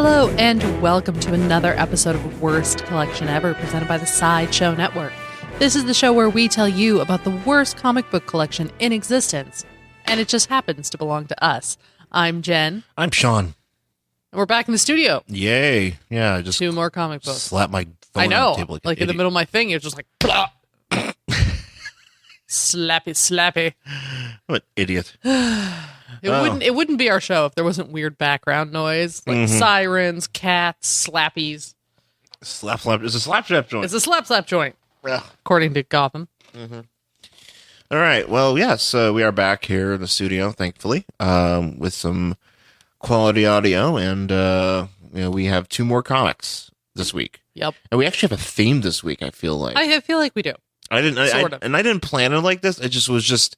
Hello and welcome to another episode of Worst Collection Ever, presented by the Sideshow Network. This is the show where we tell you about the worst comic book collection in existence, and it just happens to belong to us. I'm Jen. I'm Sean. And we're back in the studio. Yay. Yeah, I just 2 more comic books. Slap my phone I know. on the table like in the middle of my thing, you're just like, blah. Slappy, slappy. What an idiot. It wouldn't be our show if there wasn't weird background noise, like sirens, cats, slappies. Slap. It's a slap joint. It's a slap joint, Yeah. according to Gotham. Mm-hmm. All right. Well, yes, we are back here in the studio, thankfully, with some quality audio, and we have 2 more comics this week. Yep. And we actually have a theme this week. I feel like I feel like we do. I didn't plan it like this. It just was just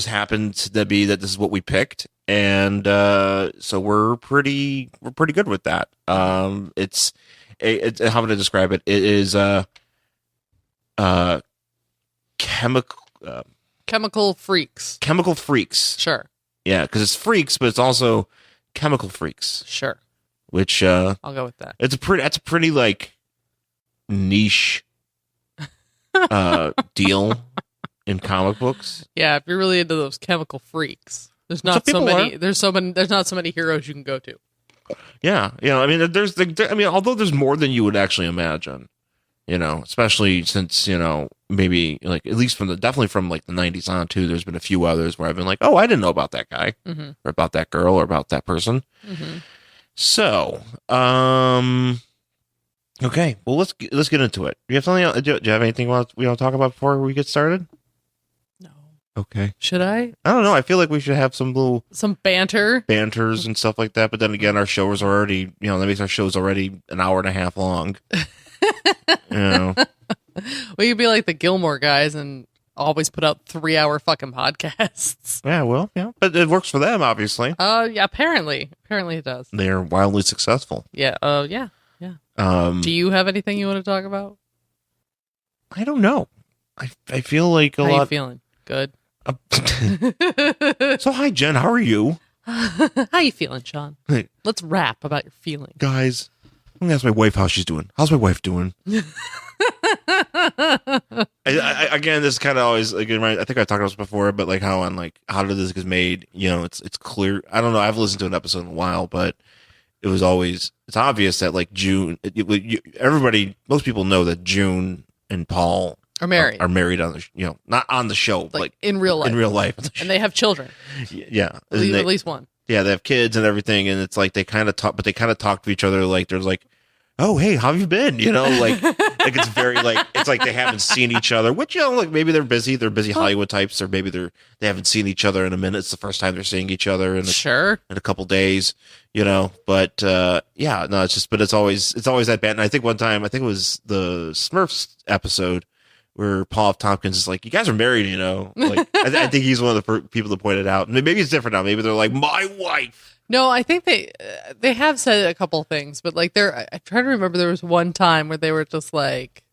happened to be that this is what we picked, and so we're pretty good with that. It's how would I describe it? It is Chemical freaks. Chemical freaks. Sure. Yeah, because it's freaks, but it's also chemical freaks. Sure. Which I'll go with that. that's a pretty like niche deal in comic books. Yeah, if you're really into those chemical freaks, there's not so many. There's not so many heroes you can go to. Yeah, I mean, although there's more than you would actually imagine, especially since maybe like at least definitely from like the 90s on too. There's been a few others where I've been like, oh, I didn't know about that guy or about that girl or about that person. Mm-hmm. So, okay, well let's get into it. Do you have something else? Do you have anything we want to talk about before we get started? No. Okay. Should I? I don't know. I feel like we should have some banters and stuff like that. But then again, our show is already, that makes our show's already an hour and a half long. We could be like the Gilmore Guys and always put out 3-hour fucking podcasts. Yeah, well, yeah, but it works for them, obviously. Yeah, apparently it does. They are wildly successful. Yeah. Yeah. Do you have anything you want to talk about? I don't know. I feel like a lot. How you feeling? Good. So, hi, Jen. How are you? How you feeling, Sean? Hey. Let's rap about your feelings. Guys, I'm going to ask my wife how she's doing. How's my wife doing? Again, this kind of always, like, I think I talked about this before, but like how on like How Did This Get Made, it's clear. I don't know. I've listened to an episode in a while, but it's obvious that like June, most people know that June and Paul are married. Are married on the, not on the show, like in real life. In real life. And they have children. Yeah. At least one. Yeah, they have kids and everything, and it's like they kind of talk to each other like there's like, oh, hey, how have you been? Like it's very like, it's like they haven't seen each other, which, like maybe they're busy Hollywood types, or maybe they haven't seen each other in a minute. It's the first time they're seeing each other in a couple days, but yeah, no, it's always that bad. And I think one time, it was the Smurfs episode where Paul F. Tompkins is like, you guys are married, like I think he's one of the people that pointed out. Maybe it's different now. Maybe they're like, my wife. No, I think they have said a couple things, but like I'm trying to remember, there was one time where they were just like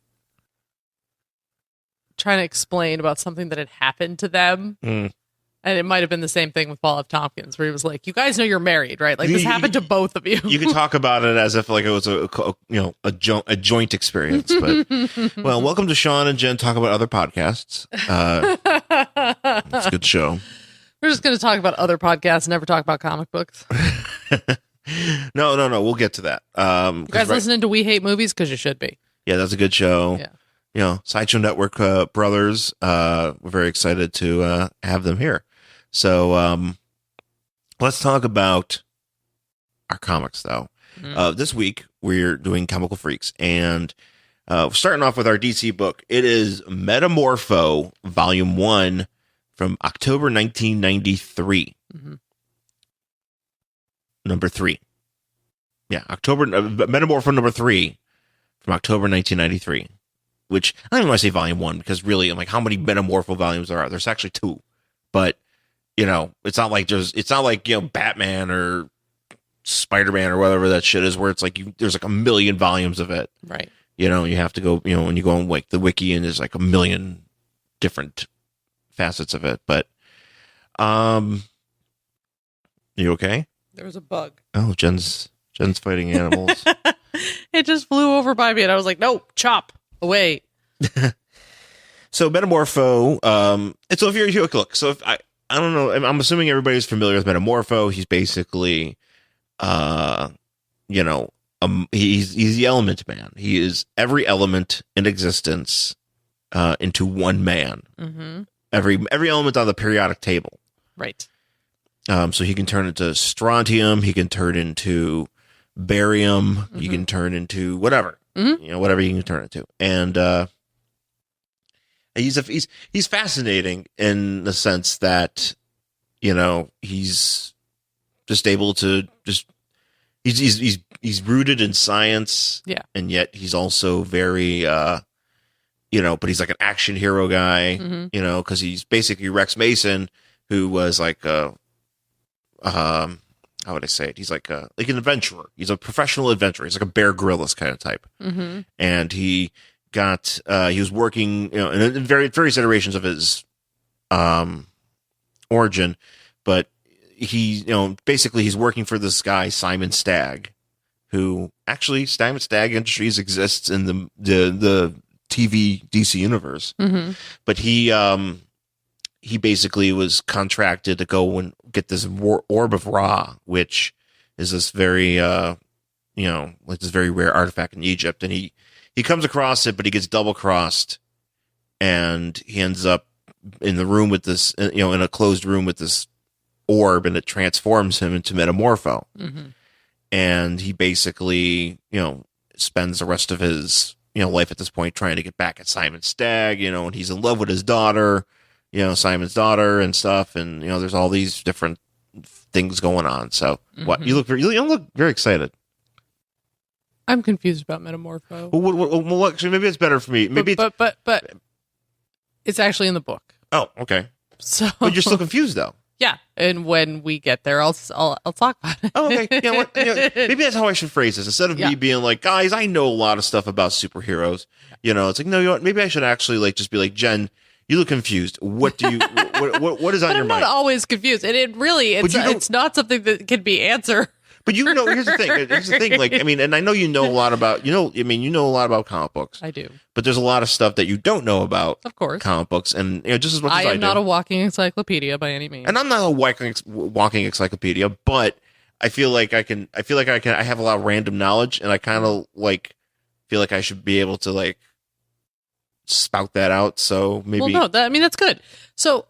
trying to explain about something that had happened to them. And it might have been the same thing with Paul F. Tompkins, where he was like, you guys know you're married, right? Like this happened to both of you. You could talk about it as if like it was a joint experience, but well, welcome to Sean and Jen Talk About Other Podcasts. It's a good show. We're just going to talk about other podcasts and never talk about comic books. No. We'll get to that. You guys listening to We Hate Movies? Because you should be. Yeah, that's a good show. Yeah. Sideshow Network brothers. We're very excited to have them here. So let's talk about our comics, though. This week, we're doing Chemical Freaks. And we're starting off with our DC book. It is Metamorpho, Volume 1. From October 1993. Number 3. Yeah, Metamorpho number 3 from October 1993. Which, I don't even want to say volume 1, because really, I'm like, how many Metamorpho volumes there are? There's actually 2. But, it's not like Batman or Spider-Man or whatever that shit is, where it's like, there's like a million volumes of it. Right. You have to go, when you go on like the wiki, and there's like a million different facets of it. But you okay? There was a bug. Oh, Jen's fighting animals. It just flew over by me, and I was like, "No, chop away." So Metamorpho, and so if you're look, so if I don't know, I'm assuming everybody's familiar with Metamorpho. He's basically, he's the element man. He is every element in existence into one man. Mm-hmm. Every element on the periodic table. Right. So he can turn into strontium. He can turn into barium. Mm-hmm. He can turn into whatever. Mm-hmm. Whatever he can turn into. And he's fascinating in the sense that, he's just able to he's rooted in science. Yeah. And yet he's also very, but he's like an action hero guy, mm-hmm. Because he's basically Rex Mason, who was like how would I say it? He's like an adventurer. He's a professional adventurer. He's like a Bear Grylls kind of type. Mm-hmm. And he was working, in various iterations of his origin, but he, basically he's working for this guy, Simon Stagg, who actually Simon Stagg Industries exists in the TV DC universe. Mm-hmm. But he basically was contracted to go and get this orb of Ra, which is this very, like this very rare artifact in Egypt. And he comes across it, but he gets double crossed, and he ends up in the room with this, in a closed room with this orb, and it transforms him into Metamorpho. Mm-hmm. And he basically, spends the rest of his, life at this point trying to get back at Simon Stagg, and he's in love with his daughter, Simon's daughter and stuff. And, there's all these different things going on. So what you look very excited. I'm confused about Metamorpho. Well, actually, maybe it's better for me. Maybe but it's actually in the book. Oh, okay. So, but you're still confused, though. Yeah, and when we get there, I'll talk about it. Oh, okay. Yeah, maybe that's how I should phrase this. Instead of me being like, guys, I know a lot of stuff about superheroes. It's like, no, you know what? Maybe I should actually just be like, Jen, you look confused. What do you? what is on your mind? I'm not always confused, and it's not something that can be answered. But here's the thing. Here's the thing. Like, and I know you know a lot about, you know a lot about comic books. I do. But there's a lot of stuff that you don't know about. Of course. Comic books, and just as much as I do. I am not a walking encyclopedia by any means. And I'm not a walking encyclopedia, but I feel like I have a lot of random knowledge, and I kind of feel like I should be able to spout that out. So maybe. Well, no, that's good. So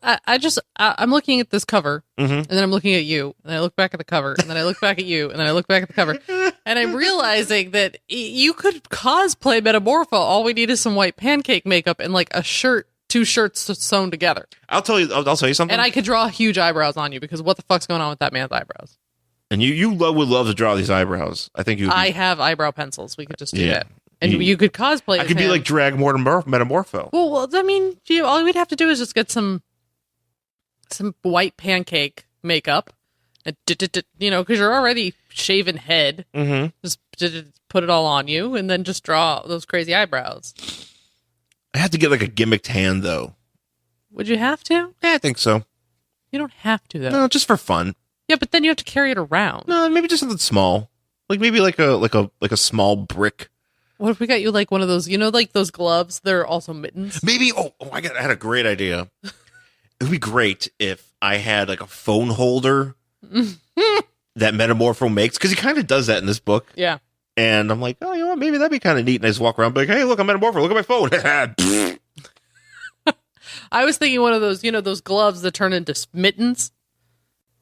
I'm looking at this cover, mm-hmm. and then I'm looking at you, and I look back at the cover, and then I look back at you, and then I look back at the cover, and I'm realizing that you could cosplay Metamorpho. All we need is some white pancake makeup and a shirt, two shirts sewn together. I'll tell you something. And I could draw huge eyebrows on you, because what the fuck's going on with that man's eyebrows? And you would love to draw these eyebrows. I think I have eyebrow pencils. We could just do that. And you could cosplay. I could be like drag Metamorpho. Well, all we'd have to do is just get some white pancake makeup, and because you're already shaven head. Mm-hmm. Just put it all on you, and then just draw those crazy eyebrows. I have to get a gimmicked hand, though. Would you have to? Yeah, I think so. You don't have to, though. No, just for fun. Yeah, but then you have to carry it around. No, maybe just something small, maybe a small brick. What if we got you one of those, those gloves? They're also mittens. Maybe. I had a great idea. It would be great if I had a phone holder that Metamorpho makes, because he kind of does that in this book. Yeah. And I'm like, oh, you know what? Maybe that'd be kind of neat. And I just walk around, like, hey, look, I'm Metamorpho. Look at my phone. I was thinking one of those, those gloves that turn into mittens.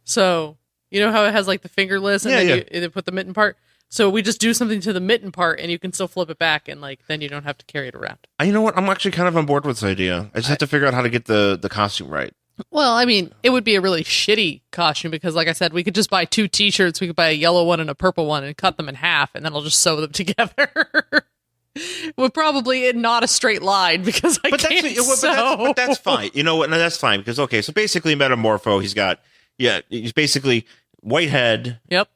So you know how it has the fingerless, and then you put the mitten part. So we just do something to the mitten part, and you can still flip it back, and then you don't have to carry it around. You know what? I'm actually kind of on board with this idea. I just have to figure out how to get the costume right. Well, it would be a really shitty costume, because, like I said, we could just buy 2 T-shirts. We could buy a yellow one and a purple one and cut them in half, and then I'll just sew them together. Well, probably not a straight line, because I can't sew. But that's fine. You know what? No, that's fine, because, okay, so basically Metamorpho, he's basically white head. Yep.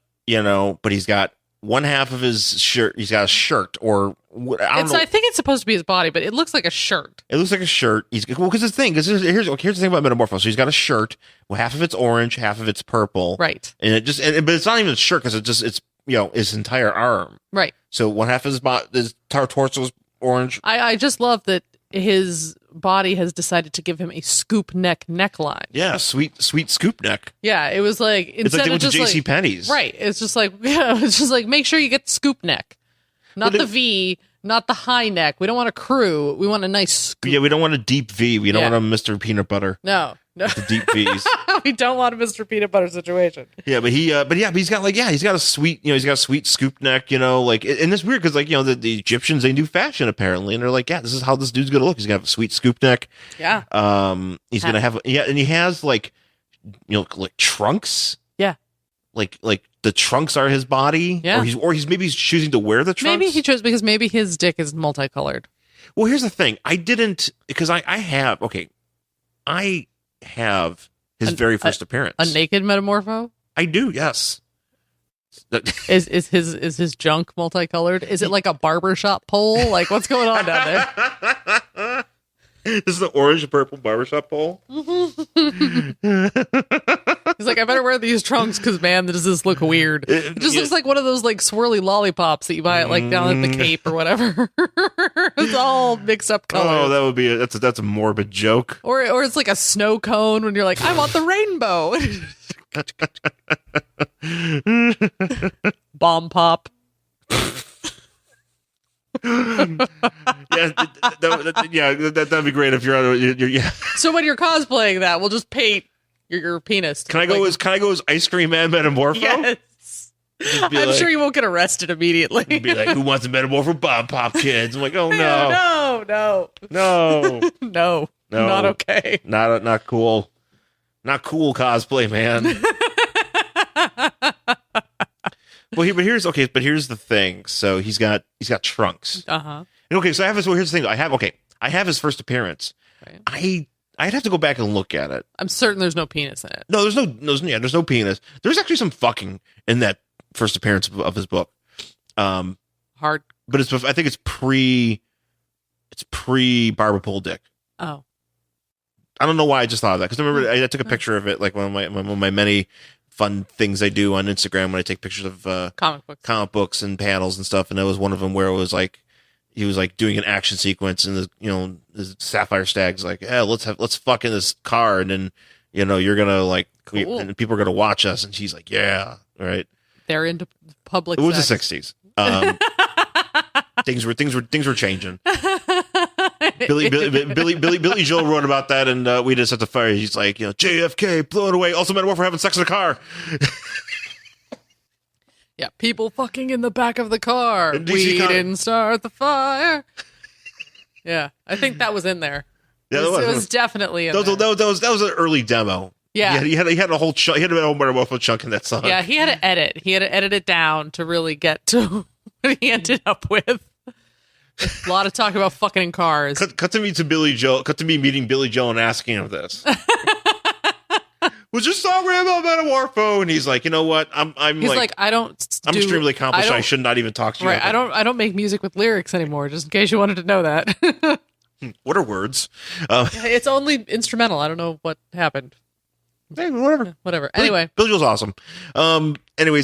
But he's got one half of his shirt, he's got a shirt or I don't know. I think it's supposed to be his body, but it looks like a shirt. It looks like a shirt. Because the thing, here's the thing about Metamorpho. So he's got a shirt. Well, half of it's orange, half of it's purple. Right. And but it's not even a shirt because it's his entire arm. Right. So one half of his torso is orange. I just love that his body has decided to give him a scoop neck neckline. Yeah, sweet scoop neck. Yeah, it was like It's like they went to J.C. Penney's. Right. It's just like make sure you get the scoop neck, not the V, not the high neck. We don't want a crew. We want a nice scoop. Yeah, we don't want a deep V. We don't want a Mr. Peanut Butter. No. The deep V's. We don't want a Mr. Peanut Butter situation. Yeah, but he's got a sweet scoop neck, and it's weird because the Egyptians, they do fashion apparently, and they're like, yeah, this is how this dude's gonna look. He's gonna have a sweet scoop neck. Yeah. He's gonna have and he has like trunks. Yeah. Like the trunks are his body. Yeah. Or he's maybe choosing to wear the trunks. Maybe he chose because maybe his dick is multicolored. Well, here's the thing. I didn't because I have his very first appearance. A naked Metamorpho? I do, yes. Is his junk multicolored? Is it like a barbershop pole? Like what's going on down there? This is the orange and purple barbershop pole. He's like, I better wear these trunks because man, does this look weird? It just looks like one of those like swirly lollipops that you buy at like down at the Cape or whatever. It's all mixed up colors. Oh, that would be that's a morbid joke. Or it's like a snow cone when you're like, I want the rainbow. Bomb pop. That'd be great if you're on. Yeah. So when you're cosplaying that, we'll just paint your penis. Can I go as Ice Cream Man Metamorpho? Yes. I'm sure you won't get arrested immediately. Be like, who wants a Metamorpho Bomb Pop Kids? I'm like, oh no, no, not okay. Not cool, not cool cosplay, man. Well, here's the thing. So he's got trunks. Uh-huh. And okay, so here's the thing. I have his first appearance. Right. I'd have to go back and look at it. I'm certain there's no penis in it. No, there's no penis. There's actually some fucking in that first appearance of his book. Hard, but I think it's pre Barbara Pole Dick. Oh, I don't know why I just thought of that because I remember I took a picture of it, like one of my many fun things I do on Instagram when I take pictures of comic books and panels and stuff, and that was one of them where it was like he was like doing an action sequence, and the Sapphire Stag's like, yeah, let's fuck in this car, and then you're gonna like cool. And people are gonna watch us, and she's like, yeah, right. They're into public. It was sex. the 60s. Things were changing. Billy Joel wrote about that, and we just at the fire. He's like, JFK blown away. Also, Metamorpho for having sex in a car. Yeah, people fucking in the back of the car. We didn't start the fire. Yeah, I think that was in there. Yeah, it was definitely in there. That was an early demo. Yeah, he had a whole chunk. He had a whole Metamorpho chunk in that song. Yeah, he had to edit. He had to edit it down to really get to what he ended up with. A lot of talk about fucking in cars. Cut to me to Billy Joel. Cut to me meeting Billy Joel and asking him this. Was your song about Metamorpho? And he's like, you know what? I'm extremely accomplished. I should not even talk to you. Right. I don't make music with lyrics anymore. Just in case you wanted to know that. What are words? It's only instrumental. I don't know what happened. Hey, whatever. Anyway, Billy Joel's awesome. Anyway,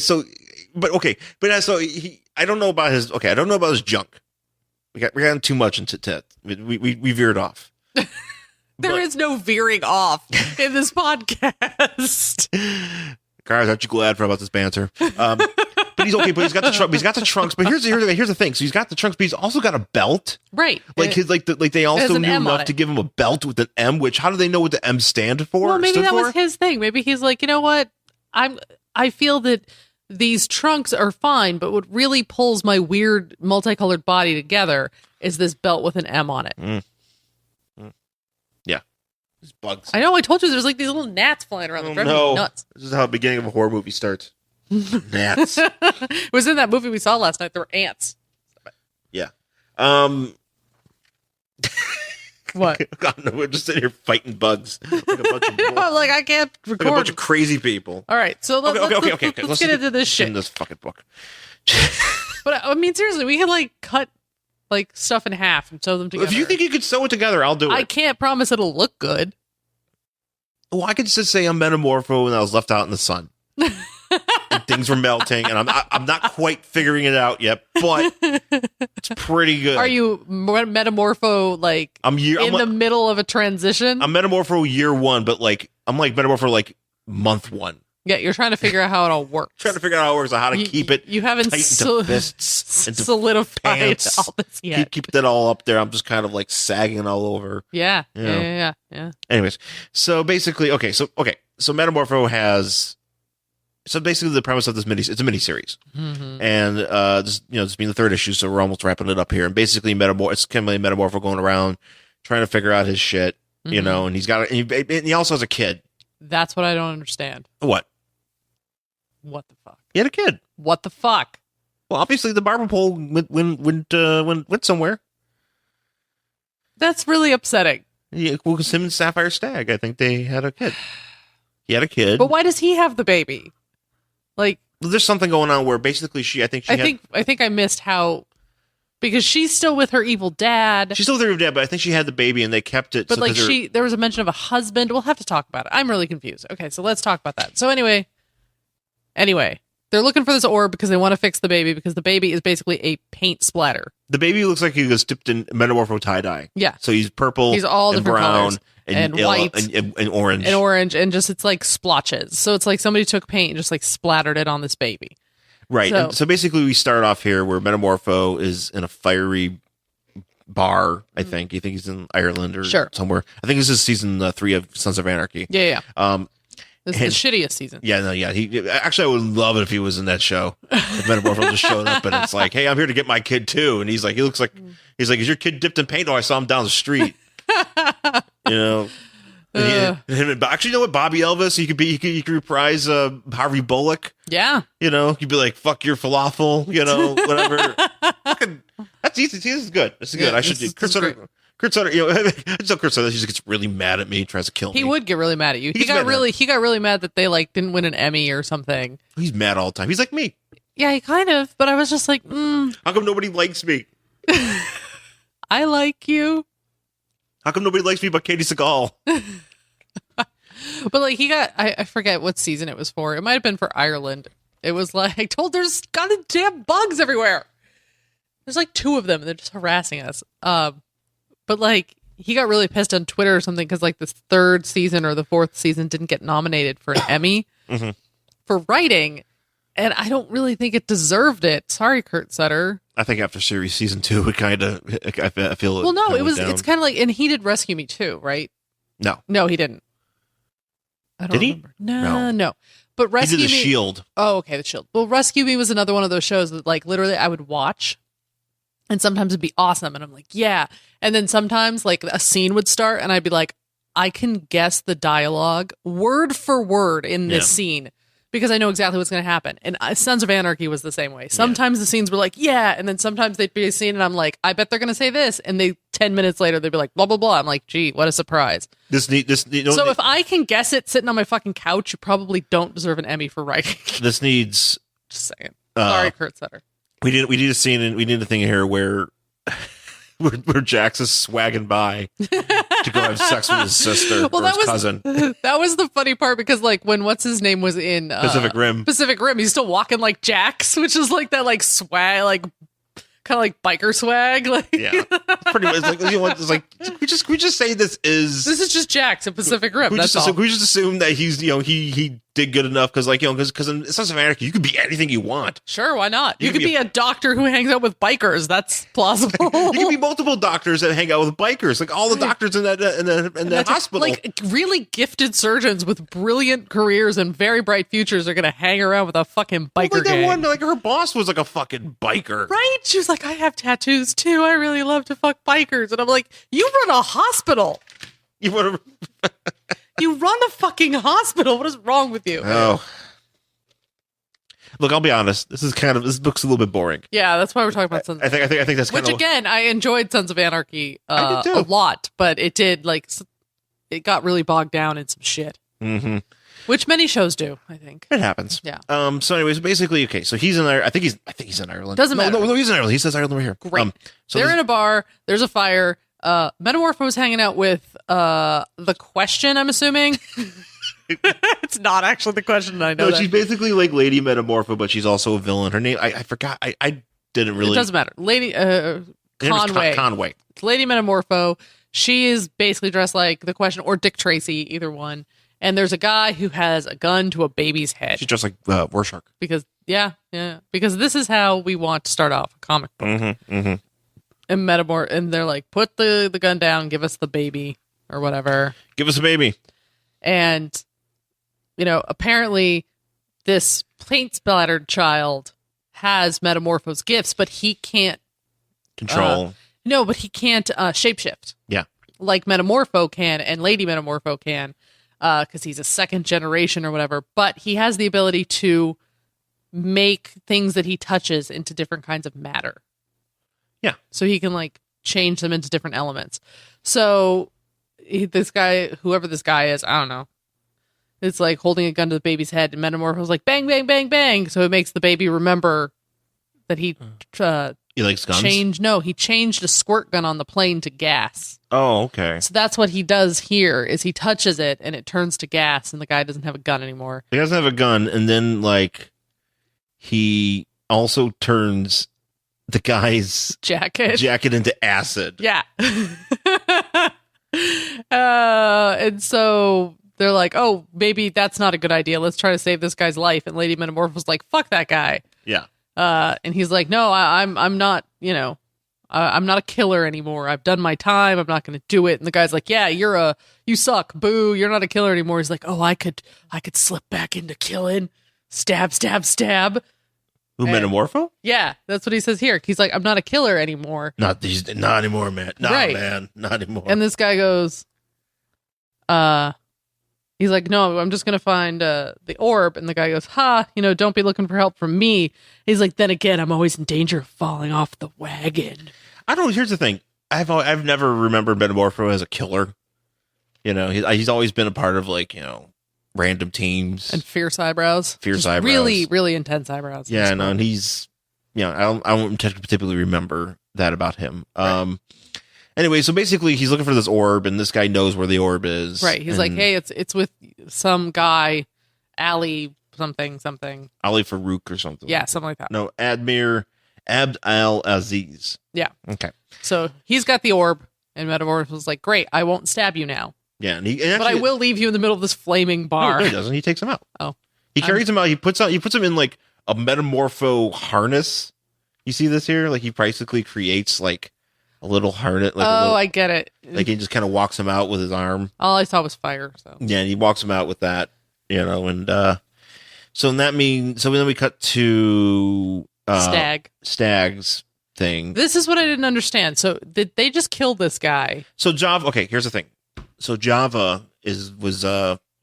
I don't know about his. Okay, I don't know about his junk. We got too much into that. We veered off. There is no veering off in this podcast. Guys, aren't you glad about this banter? But he's okay. But he's got the trunks. But here's the thing. So he's got the trunks, but he's also got a belt. Right. They also knew enough to give him a belt with an M. Which how do they know what the M stand for? Well, maybe that was his thing. Maybe he's like, you know what? I feel that these trunks are fine, but what really pulls my weird multicolored body together is this belt with an M on it. Yeah. There's bugs. I know, I told you there's like these little gnats flying around. They're driving me nuts. This is how the beginning of a horror movie starts. Gnats. It was in that movie we saw last night. There were ants. Yeah. What? God, no, we're just sitting here fighting bugs. Like a bunch of like I can't record. Like a bunch of crazy people. All right, so let's get into this shit. In this fucking book. But I mean, seriously, we can like cut like stuff in half and sew them together. If you think you could sew it together, I'll do it. I can't promise it'll look good. Well, I could just say I'm Metamorpho and I was left out in the sun. And things were melting, and I'm not quite figuring it out yet, but it's pretty good. Are you Metamorpho like I'm the middle of a transition? I'm Metamorpho year one, but like I'm like Metamorpho like month one. Yeah, you're trying to figure out how it all works. Trying to figure out how it works, how to keep it. You haven't solidified all this yet. Keep that all up there. I'm just kind of like sagging all over. Yeah. Anyways, so basically, so Metamorpho has. So basically, the premise of this it's a miniseries, and this being the third issue, so we're almost wrapping it up here. And basically, it's kind of Metamorpho going around trying to figure out his shit, and he also has a kid. That's what I don't understand. What the fuck? He had a kid. What the fuck? Well, obviously, the barber pole went somewhere. That's really upsetting. Yeah, well, because him and Sapphire Stag, I think they had a kid. He had a kid, but why does he have the baby? Like, there's something going on where basically I think I missed how, because she's still with her evil dad. She's still with her evil dad, but I think she had the baby and they kept it. But there was a mention of a husband. We'll have to talk about it. I'm really confused. Okay, so let's talk about that. So anyway, they're looking for this orb because they want to fix the baby because the baby is basically a paint splatter. The baby looks like he was dipped in Metamorpho tie-dye. Yeah. So he's purple, he's all and different brown, colors. And white and orange. And orange, and just it's like splotches. So it's like somebody took paint and just like splattered it on this baby. Right. So basically we start off here where Metamorpho is in a fiery bar, I think. You think he's in Ireland or somewhere. I think this is season 3 of Sons of Anarchy. Yeah. This is the shittiest season. Yeah, actually, I would love it if he was in that show. If Metamorpho just showed up and it's like, hey, I'm here to get my kid too. And he's like, is your kid dipped in paint? Oh, I saw him down the street. Actually, you know what? Bobby Elvis, he could reprise Harvey Bullock. Yeah. He'd be like, fuck your falafel, whatever. That's easy. This is good. This is good. I should do Kurt Sutter. I tell Kurt Sutter he just gets really mad at me, tries to kill me. He would get really mad at you. He got really mad that they like didn't win an Emmy or something. He's mad all the time. He's like me. Yeah, he kind of, but I was just like, How come nobody likes me? I like you. How come nobody likes me but Katie Seagal? But like he got, I forget what season it was for. It might have been for Ireland. It was like, there's goddamn bugs everywhere. There's like 2 of them and they're just harassing us. But like he got really pissed on Twitter or something because like the 3rd season or the 4th season didn't get nominated for an Emmy for writing. And I don't really think it deserved it. Sorry, Kurt Sutter. I think after season 2, it kind of, I feel. Well, no, it's kind of like, and he did Rescue Me too, right? No, he didn't. I don't remember. No. But Rescue Me. He did The Shield. Oh, okay, The Shield. Well, Rescue Me was another one of those shows that like literally I would watch. And sometimes it'd be awesome. And I'm like, yeah. And then sometimes like a scene would start and I'd be like, I can guess the dialogue word for word in this scene because I know exactly what's going to happen. And Sons of Anarchy was the same way. Sometimes the scenes were like, yeah. And then sometimes they'd be a scene and I'm like, I bet they're going to say this. And 10 minutes later, they'd be like, blah, blah, blah. I'm like, gee, what a surprise. So if I can guess it sitting on my fucking couch, you probably don't deserve an Emmy for writing. This needs. Just saying. Sorry, Kurt Sutter. We need a scene and we need a thing here where Jax is swagging by to go have sex with his sister or his cousin. That was the funny part because like when what's his name was in Pacific Rim, he's still walking like Jax, which is like that like swag, like kind of like biker swag. Like pretty much. It's like it's like we just say this is just Jax in Pacific Rim. We just assume that he's he did good enough because because in Sons of Anarchy you could be anything you want. Sure, why not? You could be a doctor who hangs out with bikers. That's plausible. You could be multiple doctors that hang out with bikers. Like all the doctors in that hospital. Like really gifted surgeons with brilliant careers and very bright futures are going to hang around with a fucking biker gang. That one, like her boss was like a fucking biker. Right? She was like, I have tattoos too. I really love to fuck bikers. And I'm like, you run a hospital. You run a fucking hospital. What is wrong with you? Oh. Look, I'll be honest. This book's a little bit boring. Yeah, that's why we're talking about Sons of Anarchy. I think that's kind of... Which, again, I enjoyed Sons of Anarchy a lot, but it did, it got really bogged down in some shit. Mm-hmm. Which many shows do, I think. It happens. Yeah. So anyways, basically, okay. So he's in there. I think he's in Ireland. Doesn't matter. No, he's in Ireland. He says Ireland right here. Great. So they're in a bar. There's a fire. Metamorpho is hanging out with the Question, I'm assuming. It's not actually the Question. I know. No, she's basically like Lady Metamorpho, but she's also a villain. Her name, I forgot. I didn't really. It doesn't matter. Lady Conway. Conway. Lady Metamorpho. She is basically dressed like the Question or Dick Tracy, either one. And there's a guy who has a gun to a baby's head. She's just like Rorschach. Because because this is how we want to start off a comic book. And and they're like, put the gun down, give us the baby or whatever. Give us a baby. And apparently this paint splattered child has Metamorpho's gifts, but he can't control. But he can't shapeshift. Yeah, like Metamorpho can and Lady Metamorpho can. Because he's a second generation or whatever, but he has the ability to make things that he touches into different kinds of matter. Yeah. So he can like change them into different elements. So this guy, whoever this guy is, I don't know. It's like holding a gun to the baby's head, and Metamorpho's like bang, bang, bang, bang. So it makes the baby remember that he likes guns. He changed a squirt gun on the plane to gas. Oh, okay. So that's what he does here is he touches it and it turns to gas and the guy doesn't have a gun anymore. He doesn't have a gun, and then like he also turns the guy's jacket into acid. Yeah. And so they're like, oh, maybe that's not a good idea. Let's try to save this guy's life. And Lady Metamorpho's like, fuck that guy. Yeah. And he's like, no, I'm not, I'm not a killer anymore. I've done my time. I'm not going to do it. And the guy's like, yeah, you suck. Boo. You're not a killer anymore. He's like, oh, I could slip back into killing. Stab, stab, stab. Who, Metamorpho? Yeah, that's what he says here. He's like, I'm not a killer anymore. Not anymore, man. Nah, right. Man, not anymore. And this guy goes, he's like, no, I'm just going to find the orb. And the guy goes, don't be looking for help from me. He's like, then again, I'm always in danger of falling off the wagon. Here's the thing. I've never remembered Metamorpho as a killer. He's always been a part of like, random teams. And fierce eyebrows. Really, really intense eyebrows. Yeah, no, and he's, I don't particularly remember that about him. Right. Anyway, so basically he's looking for this orb, and this guy knows where the orb is. Right. He's like, hey, it's with some guy, Ali something. Ali Farouk or something. Yeah, something like that. No, Abd al-Aziz. Yeah. Okay. So he's got the orb, and Metamorpho's like, great, I won't stab you now. Yeah, but I will leave you in the middle of this flaming bar. No, he doesn't. He takes him out. Oh. He carries him out. He puts him in like a Metamorpho harness. You see this here? Like he basically creates like a little harness. Like I get it. Like he just kind of walks him out with his arm. All I saw was fire. So yeah, and he walks him out with that, and so then we cut to Stag's thing. This is what I didn't understand. So did they just kill this guy? So Java. Okay, here's the thing. So Java was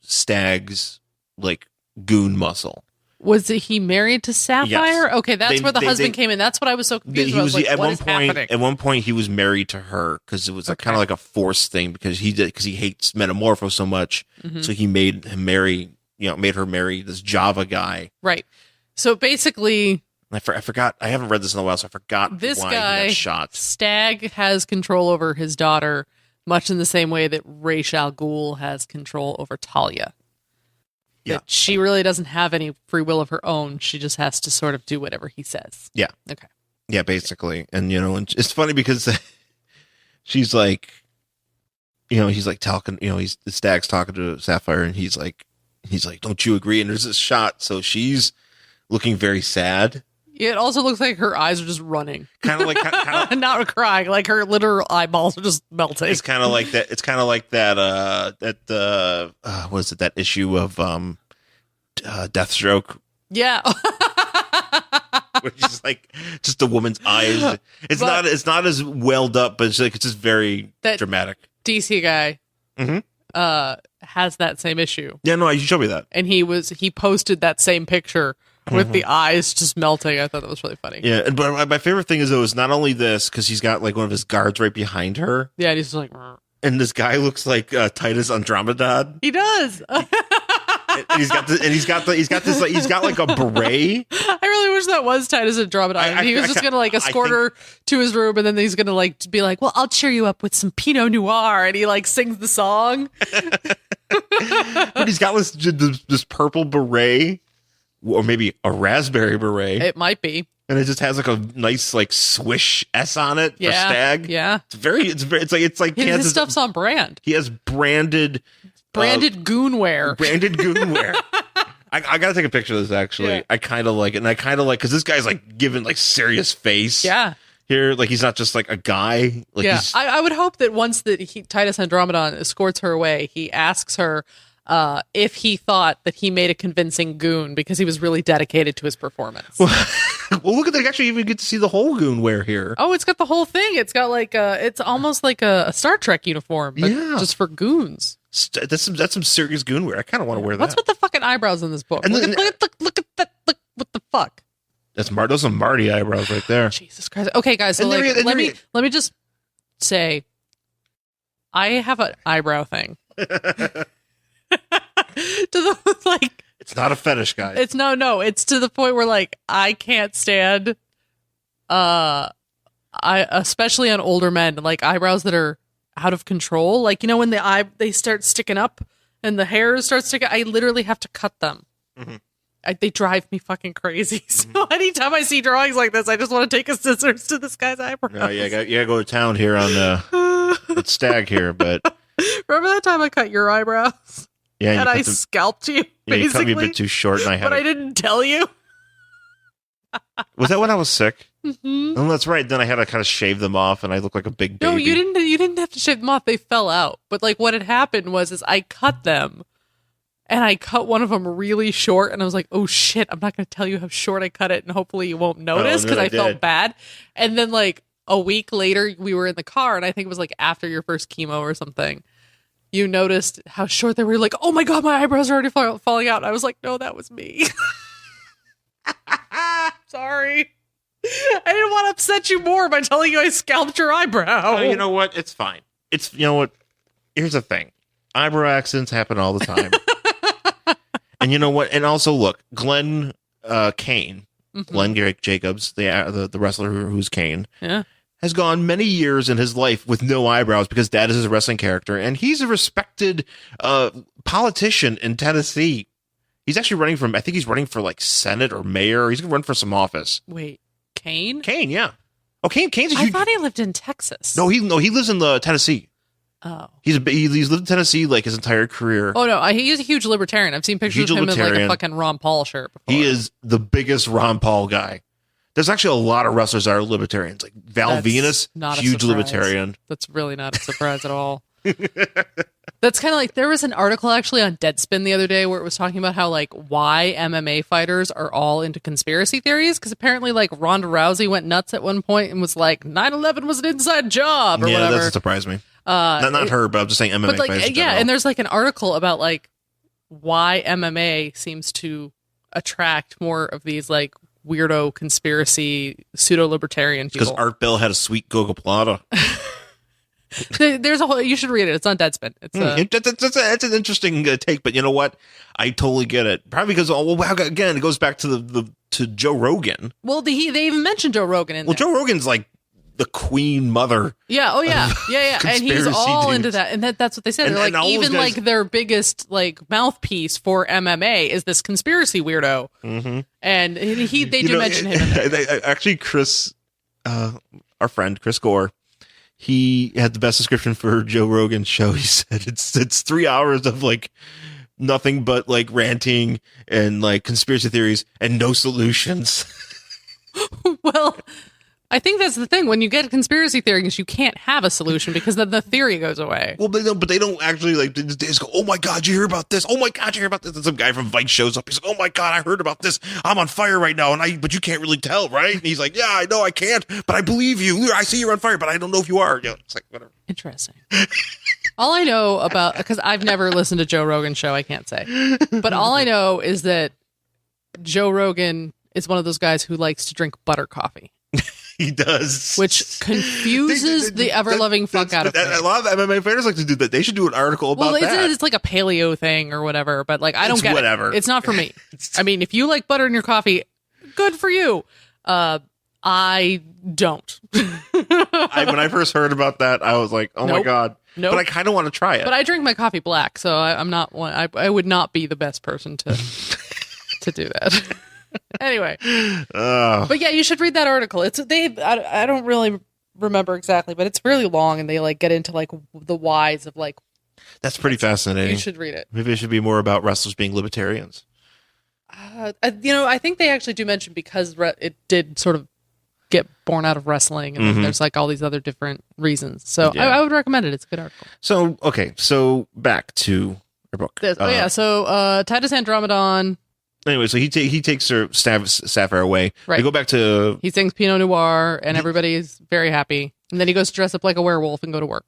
Stag's like goon muscle. Was he married to Sapphire? Yes. Okay, that's where the husband came in. That's what I was so confused about. At one point he was married to her because it was kind of like a forced thing because he hates Metamorpho so much. Mm-hmm. So he made her marry this Java guy. Right. So basically, I forgot. I haven't read this in a while, so I forgot this why guy, he got shot. Stag has control over his daughter, much in the same way that Ra's al Ghul has control over Talia. Yeah. That she really doesn't have any free will of her own. She just has to sort of do whatever he says. Yeah. Okay. Yeah, basically. And, and it's funny because she's like, he's like talking, the Stag's talking to Sapphire and he's like, don't you agree? And there's this shot. So she's looking very sad. It also looks like her eyes are just running. Kind of like not crying, like her literal eyeballs are just melting. It's kind of like that. It's kind of like that. What is it? That issue of Deathstroke. Yeah. Which is like just a woman's eyes. It's not as welled up, but it's just very dramatic. DC guy. Mm-hmm. Has that same issue. Yeah, no, you showed me that. And he posted that same picture with the eyes just melting. I thought that was really funny. Yeah, but my favorite thing is not only this, because he's got like one of his guards right behind her. Yeah, and he's just like... And this guy looks like Titus Andromedon. He does. and he's got like a beret. I really wish that was Titus Andromedon. He was just gonna like escort her to his room, and then he's gonna like be like, "Well, I'll cheer you up with some Pinot Noir," and he like sings the song. But he's got this purple beret, or maybe a raspberry beret. It might be. And it just has like a nice like swish S on it for Stag. Yeah, it's like his Kansas. Stuff's on brand. He has branded goonwear. Branded goonwear. I gotta take a picture of this actually. Yeah. I kind of like it, and I kind of like because this guy's like giving like serious face. Yeah. Here, like he's not just like a guy. Like, yeah, I would hope that once that Titus Andromedon escorts her away, he asks her if he thought that he made a convincing goon because he was really dedicated to his performance. Well, look at that! Actually, even get to see the whole goon wear here. Oh, it's got the whole thing. It's got like it's almost like a Star Trek uniform, but just for goons. That's some serious goon wear. I kind of want to wear that. What's with the fucking eyebrows in this book? Look at that! Look, what the fuck? Those are Marty eyebrows right there. Jesus Christ! Okay, guys, so let me just say, I have an eyebrow thing. To the like. It's not a fetish, guys. It's no. It's to the point where like I can't stand, especially on older men, like eyebrows that are out of control. Like when they start sticking up and the hairs start sticking. I literally have to cut them. Mm-hmm. They drive me fucking crazy. So anytime I see drawings like this, I just want to take a scissors to this guy's eyebrows. No, you gotta go to town here on the Stag here. But remember that time I cut your eyebrows? Yeah, and I scalped you. Yeah, basically, you cut me a bit too short, and I didn't tell you. Was that when I was sick? Mm-hmm. Oh, that's right. Then I had to kind of shave them off, and I looked like a big baby. No, you didn't. You didn't have to shave them off. They fell out. But like, what had happened was I cut them, and I cut one of them really short, and I was like, "Oh shit! I'm not going to tell you how short I cut it, and hopefully you won't notice because I felt bad." And then like a week later, we were in the car, and I think it was like after your first chemo or something. You noticed how short they were. Like, oh my god, my eyebrows are already falling out. And I was like, no, that was me. Sorry. I didn't want to upset you more by telling you I scalped your eyebrow. You know what? It's fine. What? Here's the thing. Eyebrow accidents happen all the time. And you know what? And also, look, Glenn Kane, Glenn Garrick Jacobs, the wrestler who's Kane. Yeah. Has gone many years in his life with no eyebrows because that is his wrestling character. And he's a respected politician in Tennessee. He's actually I think he's running for like Senate or mayor. He's going to run for some office. Wait, Kane? Kane, yeah. Oh, Kane's a huge... I thought he lived in Texas. No, he lives in Tennessee. Oh. He's lived in Tennessee like his entire career. Oh, no, he's a huge libertarian. I've seen pictures of him in like a fucking Ron Paul shirt before. He is the biggest Ron Paul guy. There's actually a lot of wrestlers that are libertarians. Like Val Venus, huge libertarian. That's really not a surprise at all. That's kind of like, there was an article actually on Deadspin the other day where it was talking about how like why MMA fighters are all into conspiracy theories. Because apparently like Ronda Rousey went nuts at one point and was like 9/11 was an inside job or whatever. Yeah, that doesn't surprise me. Not her, but I'm just saying MMA but like, fighters. Yeah, and there's like an article about like why MMA seems to attract more of these like weirdo conspiracy pseudo-libertarian people. Because Art Bell had a sweet gogoplata. There's a whole, you should read it. It's on Deadspin. That's an interesting take, but you know what? I totally get it. Probably because again, it goes back to to Joe Rogan. Well, they even mentioned Joe Rogan in there. Well, Joe Rogan's like the queen mother. Yeah. Oh yeah. Yeah. And he's all into that. And that's what they said. They're like, even like their biggest like mouthpiece for MMA is this conspiracy weirdo. Mm-hmm. And they do mention him in there. Actually, Chris, our friend Chris Gore, he had the best description for Joe Rogan's show. He said it's 3 hours of like nothing but like ranting and like conspiracy theories and no solutions. Well, I think that's the thing. When you get conspiracy theories, you can't have a solution because then the theory goes away. Well, they don't actually like. They just go, "Oh my god, you hear about this? Oh my god, you hear about this?" And some guy from Vice shows up. He's like, "Oh my god, I heard about this. I'm on fire right now, but you can't really tell, right?" And he's like, "Yeah, I know I can't, but I believe you. I see you're on fire, but I don't know if you are." You know, it's like whatever. Interesting. All I know about, because I've never listened to Joe Rogan's show, I can't say, but all I know is that Joe Rogan is one of those guys who likes to drink butter coffee. He does. Which confuses the ever-loving fuck out of me. A lot of MMA fighters like to do that. They should do an article about that. It's like a paleo thing or whatever, but like I don't get whatever. it. It's not for me. I mean, if you like butter in your coffee, good for you. I don't. When I first heard about that, I was like, oh my God. Nope. But I kind of want to try it. But I drink my coffee black, so I'm not one. I would not be the best person to do that. Anyway, but yeah, you should read that article. I don't really remember exactly, but it's really long, and they like get into like the whys of like. That's pretty fascinating. You should read it. Maybe it should be more about wrestlers being libertarians. I think they actually do mention because it did sort of get born out of wrestling, and then there's like all these other different reasons. So I would recommend it. It's a good article. So okay, so back to our book. So Titus Andromedon. Anyway, so he takes her Sapphire away. Right. They go back to. He sings Pinot Noir, and everybody's very happy. And then he goes to dress up like a werewolf and go to work.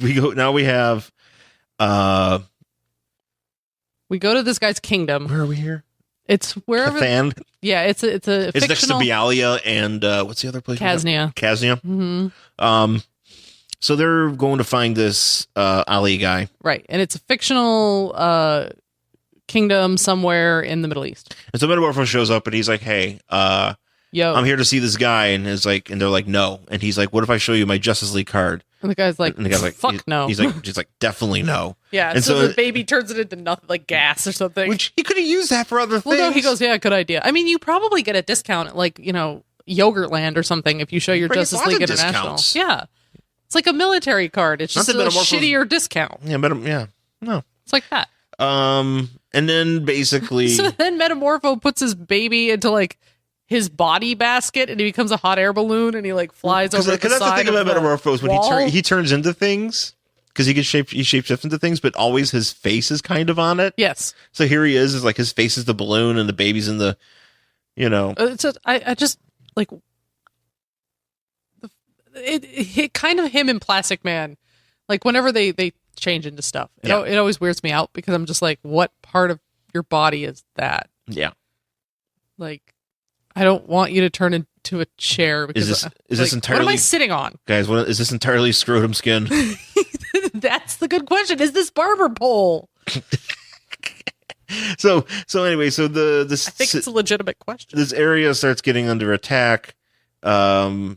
We have. We go to this guy's kingdom. Where are we here? It's wherever. Cathan? Yeah, it's fictional. Next to Bialia and what's the other place? Casnia. Mm-hmm. So they're going to find this Ali guy. Right, and it's a fictional kingdom somewhere in the Middle East. And so Metamorpho shows up and he's like, "Hey, yo, I'm here to see this guy," and they're like, "No," and he's like, "What if I show you my Justice League card?" And the guy's like, "Fuck no." He's like, definitely no. Yeah, and so the baby turns it into nothing, like gas or something. Which he could have used that for other things. Well, no, he goes, "Yeah, good idea." I mean, you probably get a discount at like Yogurtland or something if you show your Justice League International. Discounts. Yeah, it's like a military card. It's just a shittier discount. Yeah, no, it's like that. And then basically, so then Metamorpho puts his baby into like his body basket, and he becomes a hot air balloon, and he like flies over the side. Because that's the thing about Metamorpho is when he turns into things, because he shapeshifts into things, but always his face is kind of on it. Yes. So here he is like his face is the balloon, and the baby's in the, I just like it kind of him in Plastic Man, like whenever they change into stuff, it always weirds me out because I'm just like, what part of your body is that? Yeah. Like, I don't want you to turn into a chair because is this entirely? What am I sitting on, guys? Is this entirely scrotum skin? That's the good question. Is this barber pole? So anyway, so I think it's a legitimate question. This area starts getting under attack, and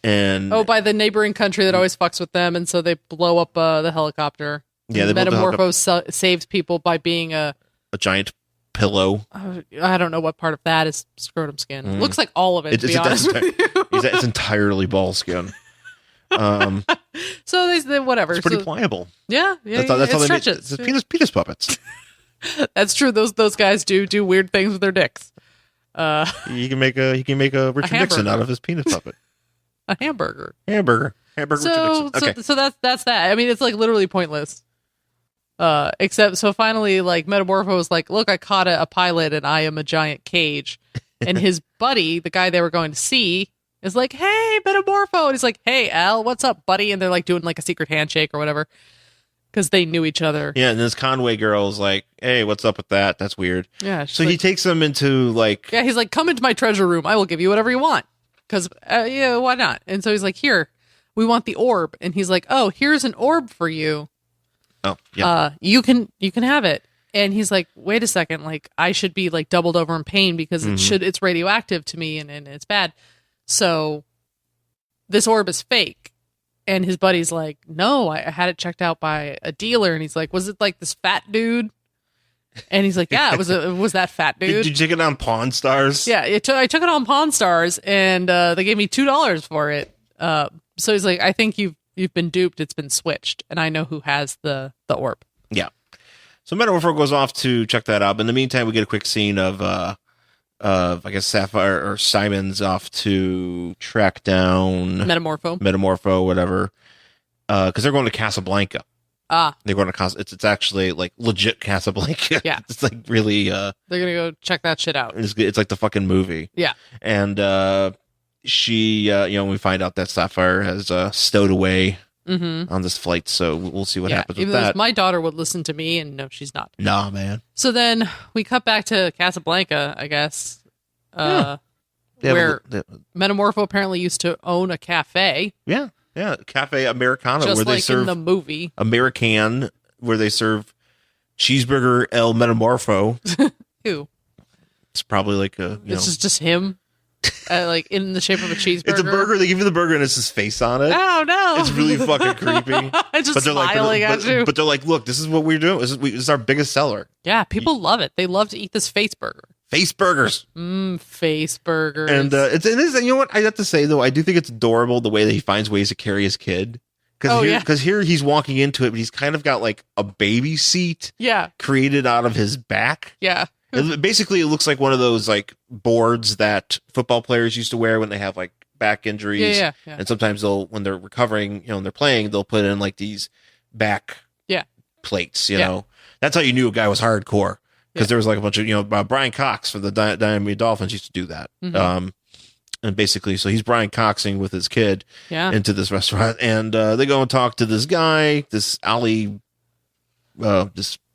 by the neighboring country that always fucks with them, and so they blow up the helicopter. Yeah, Metamorpho saves people by being a giant pillow. I don't know what part of that is scrotum skin. It looks like all of it. To be honest with you. It's entirely ball skin. So they whatever. It's pretty pliable. Yeah. That's how they make it. Penis puppets. That's true. Those guys do weird things with their dicks. He can make a Richard Nixon out of his penis puppet. A hamburger. Richard Nixon. Okay. So that's that. I mean, it's like literally pointless. Except so finally, like Metamorpho was like, "Look, I caught a pilot, and I am a giant cage." And his buddy, the guy they were going to see, is like, "Hey, Metamorpho," and he's like, "Hey, Al, what's up, buddy?" And they're like doing like a secret handshake or whatever because they knew each other. Yeah, and this Conway girl is like, "Hey, what's up with that? That's weird." Yeah. So he takes them into like, yeah, he's like, "Come into my treasure room. I will give you whatever you want." Because yeah, why not? And so he's like, "Here, we want the orb," and he's like, "Oh, here's an orb for you. Oh, yeah. You can have it." And he's like, "Wait a second, like I should be like doubled over in pain because it's radioactive to me and it's bad. So this orb is fake." And his buddy's like, "No, I had it checked out by a dealer." And he's like, "Was it like this fat dude?" And he's like, "Yeah, it was that fat dude." Did you take it on Pawn Stars? Yeah, I took it on Pawn Stars, and they gave me $2 for it. So he's like, "I think you've been duped. It's been switched, and I know who has the orb." Yeah. So Metamorpho goes off to check that out. But in the meantime, we get a quick scene of I guess Sapphire or Simon's off to track down Metamorpho, whatever. Because they're going to Casablanca. They're going to it's actually like legit Casablanca. Yeah. It's like really. They're gonna go check that shit out. It's like the fucking movie. Yeah. And she, we find out that Sapphire has stowed away on this flight, so we'll see what happens with that. My daughter would listen to me, and no, she's not. Nah, man. So then we cut back to Casablanca, I guess. where Metamorpho apparently used to own a cafe. Yeah, Cafe Americano, just where like they serve in the movie American, where they serve cheeseburger El Metamorpho. Who? It's probably like a. It's just him, like in the shape of a cheeseburger. It's a burger. They give you the burger and it's his face on it. Oh no! It's really fucking creepy. It's just smiling at you. But they're like, look, this is what we're doing. This is our biggest seller. Yeah, people love it. They love to eat this face burger. Face burgers. Face burgers. And it is. You know what? I have to say though, I do think it's adorable the way that he finds ways to carry his kid. Because here he's walking into it, but he's kind of got like a baby seat. Yeah. Created out of his back. Yeah. Basically, it looks like one of those like boards that football players used to wear when they have like back injuries. Yeah. And sometimes when they're recovering, when they're playing, they'll put in like these back plates. You know, that's how you knew a guy was hardcore. Because there was like a bunch of, Brian Cox for the Miami Dolphins used to do that. Mm-hmm. And basically, so he's Brian Coxing with his kid into this restaurant. And they go and talk to this guy, this Ali, I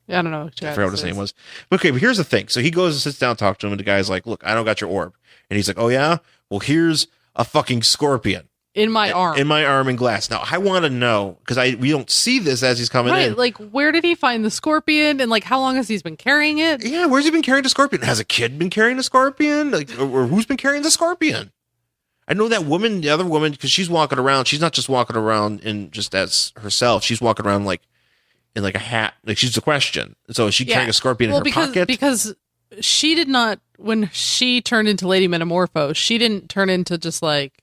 don't know. I forgot what his name was. Okay, but here's the thing. So he goes and sits down, talk to him, and the guy's like, look, I don't got your orb. And he's like, oh yeah? Well, here's a fucking scorpion. In my arm. In my arm in glass. Now, I want to know, because we don't see this as he's coming in. Like, where did he find the scorpion? And, like, how long has he been carrying it? Yeah, where's he been carrying the scorpion? Has a kid been carrying the scorpion? Like, or who's been carrying the scorpion? I know that woman, the other woman, because she's walking around. She's not just walking around in just as herself. She's walking around, like, in, like, a hat. Like, she's a question. So is she carrying a scorpion in her pocket? Because she did not, when she turned into Lady Metamorpho, she didn't turn into just, like,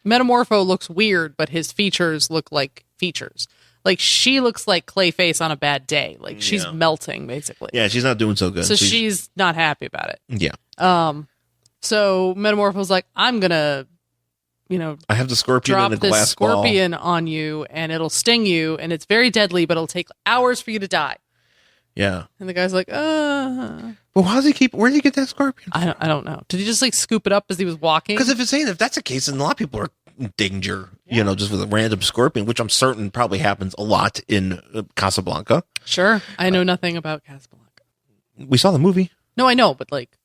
Metamorpho looks weird, but his features look like features. Like, she looks like Clayface on a bad day. Like, she's melting, basically. Yeah, she's not doing so good. So she's not happy about it. Yeah. So Metamorpho's like, I'm gonna, I have the scorpion drop in a glass this scorpion on you, and it'll sting you, and it's very deadly, but it'll take hours for you to die. Yeah. And the guy's like, Well, where did he get that scorpion? I don't know. Did he just like scoop it up as he was walking? Because if that's the case, then a lot of people are in danger, just with a random scorpion, which I'm certain probably happens a lot in Casablanca. Sure. I know nothing about Casablanca. We saw the movie. No, I know, but like,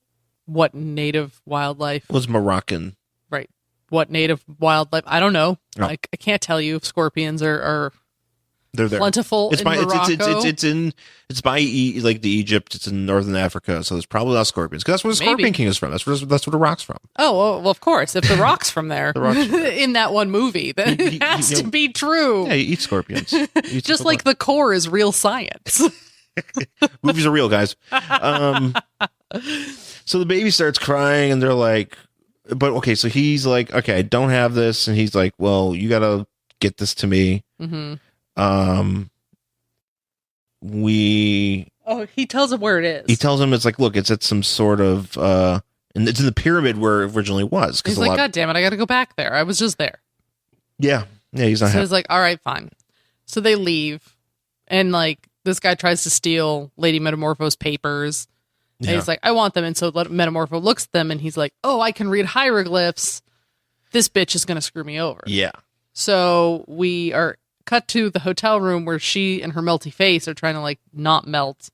what native wildlife? It was Moroccan. Right. What native wildlife? I don't know. No. I can't tell you if scorpions are they're there. Plentiful in Morocco. It's by the Egypt. It's in northern Africa, so there's probably not scorpions. Because that's where the Scorpion King is from. That's where the Rock's from. Oh, well, of course. If the Rock's from there, in that one movie, then it has to be true. Yeah, you eat scorpions. Just like the core is real science. Movies are real, guys. So the baby starts crying, and they're like, "But okay." So he's like, "Okay, I don't have this," and he's like, "Well, you gotta get this to me." Mm-hmm. He tells him where it is. He tells him it's like, look, it's at some sort of and it's in the pyramid where it originally was. He's like, God damn it, I gotta go back there. I was just there. Yeah, he's not so happy. He's like, all right, fine. So they leave, and like this guy tries to steal Lady Metamorpho's papers. And he's like, I want them. And so Metamorpho looks at them, and he's like, oh, I can read hieroglyphs. This bitch is gonna screw me over. Yeah. So we are cut to the hotel room where she and her melty face are trying to like not melt.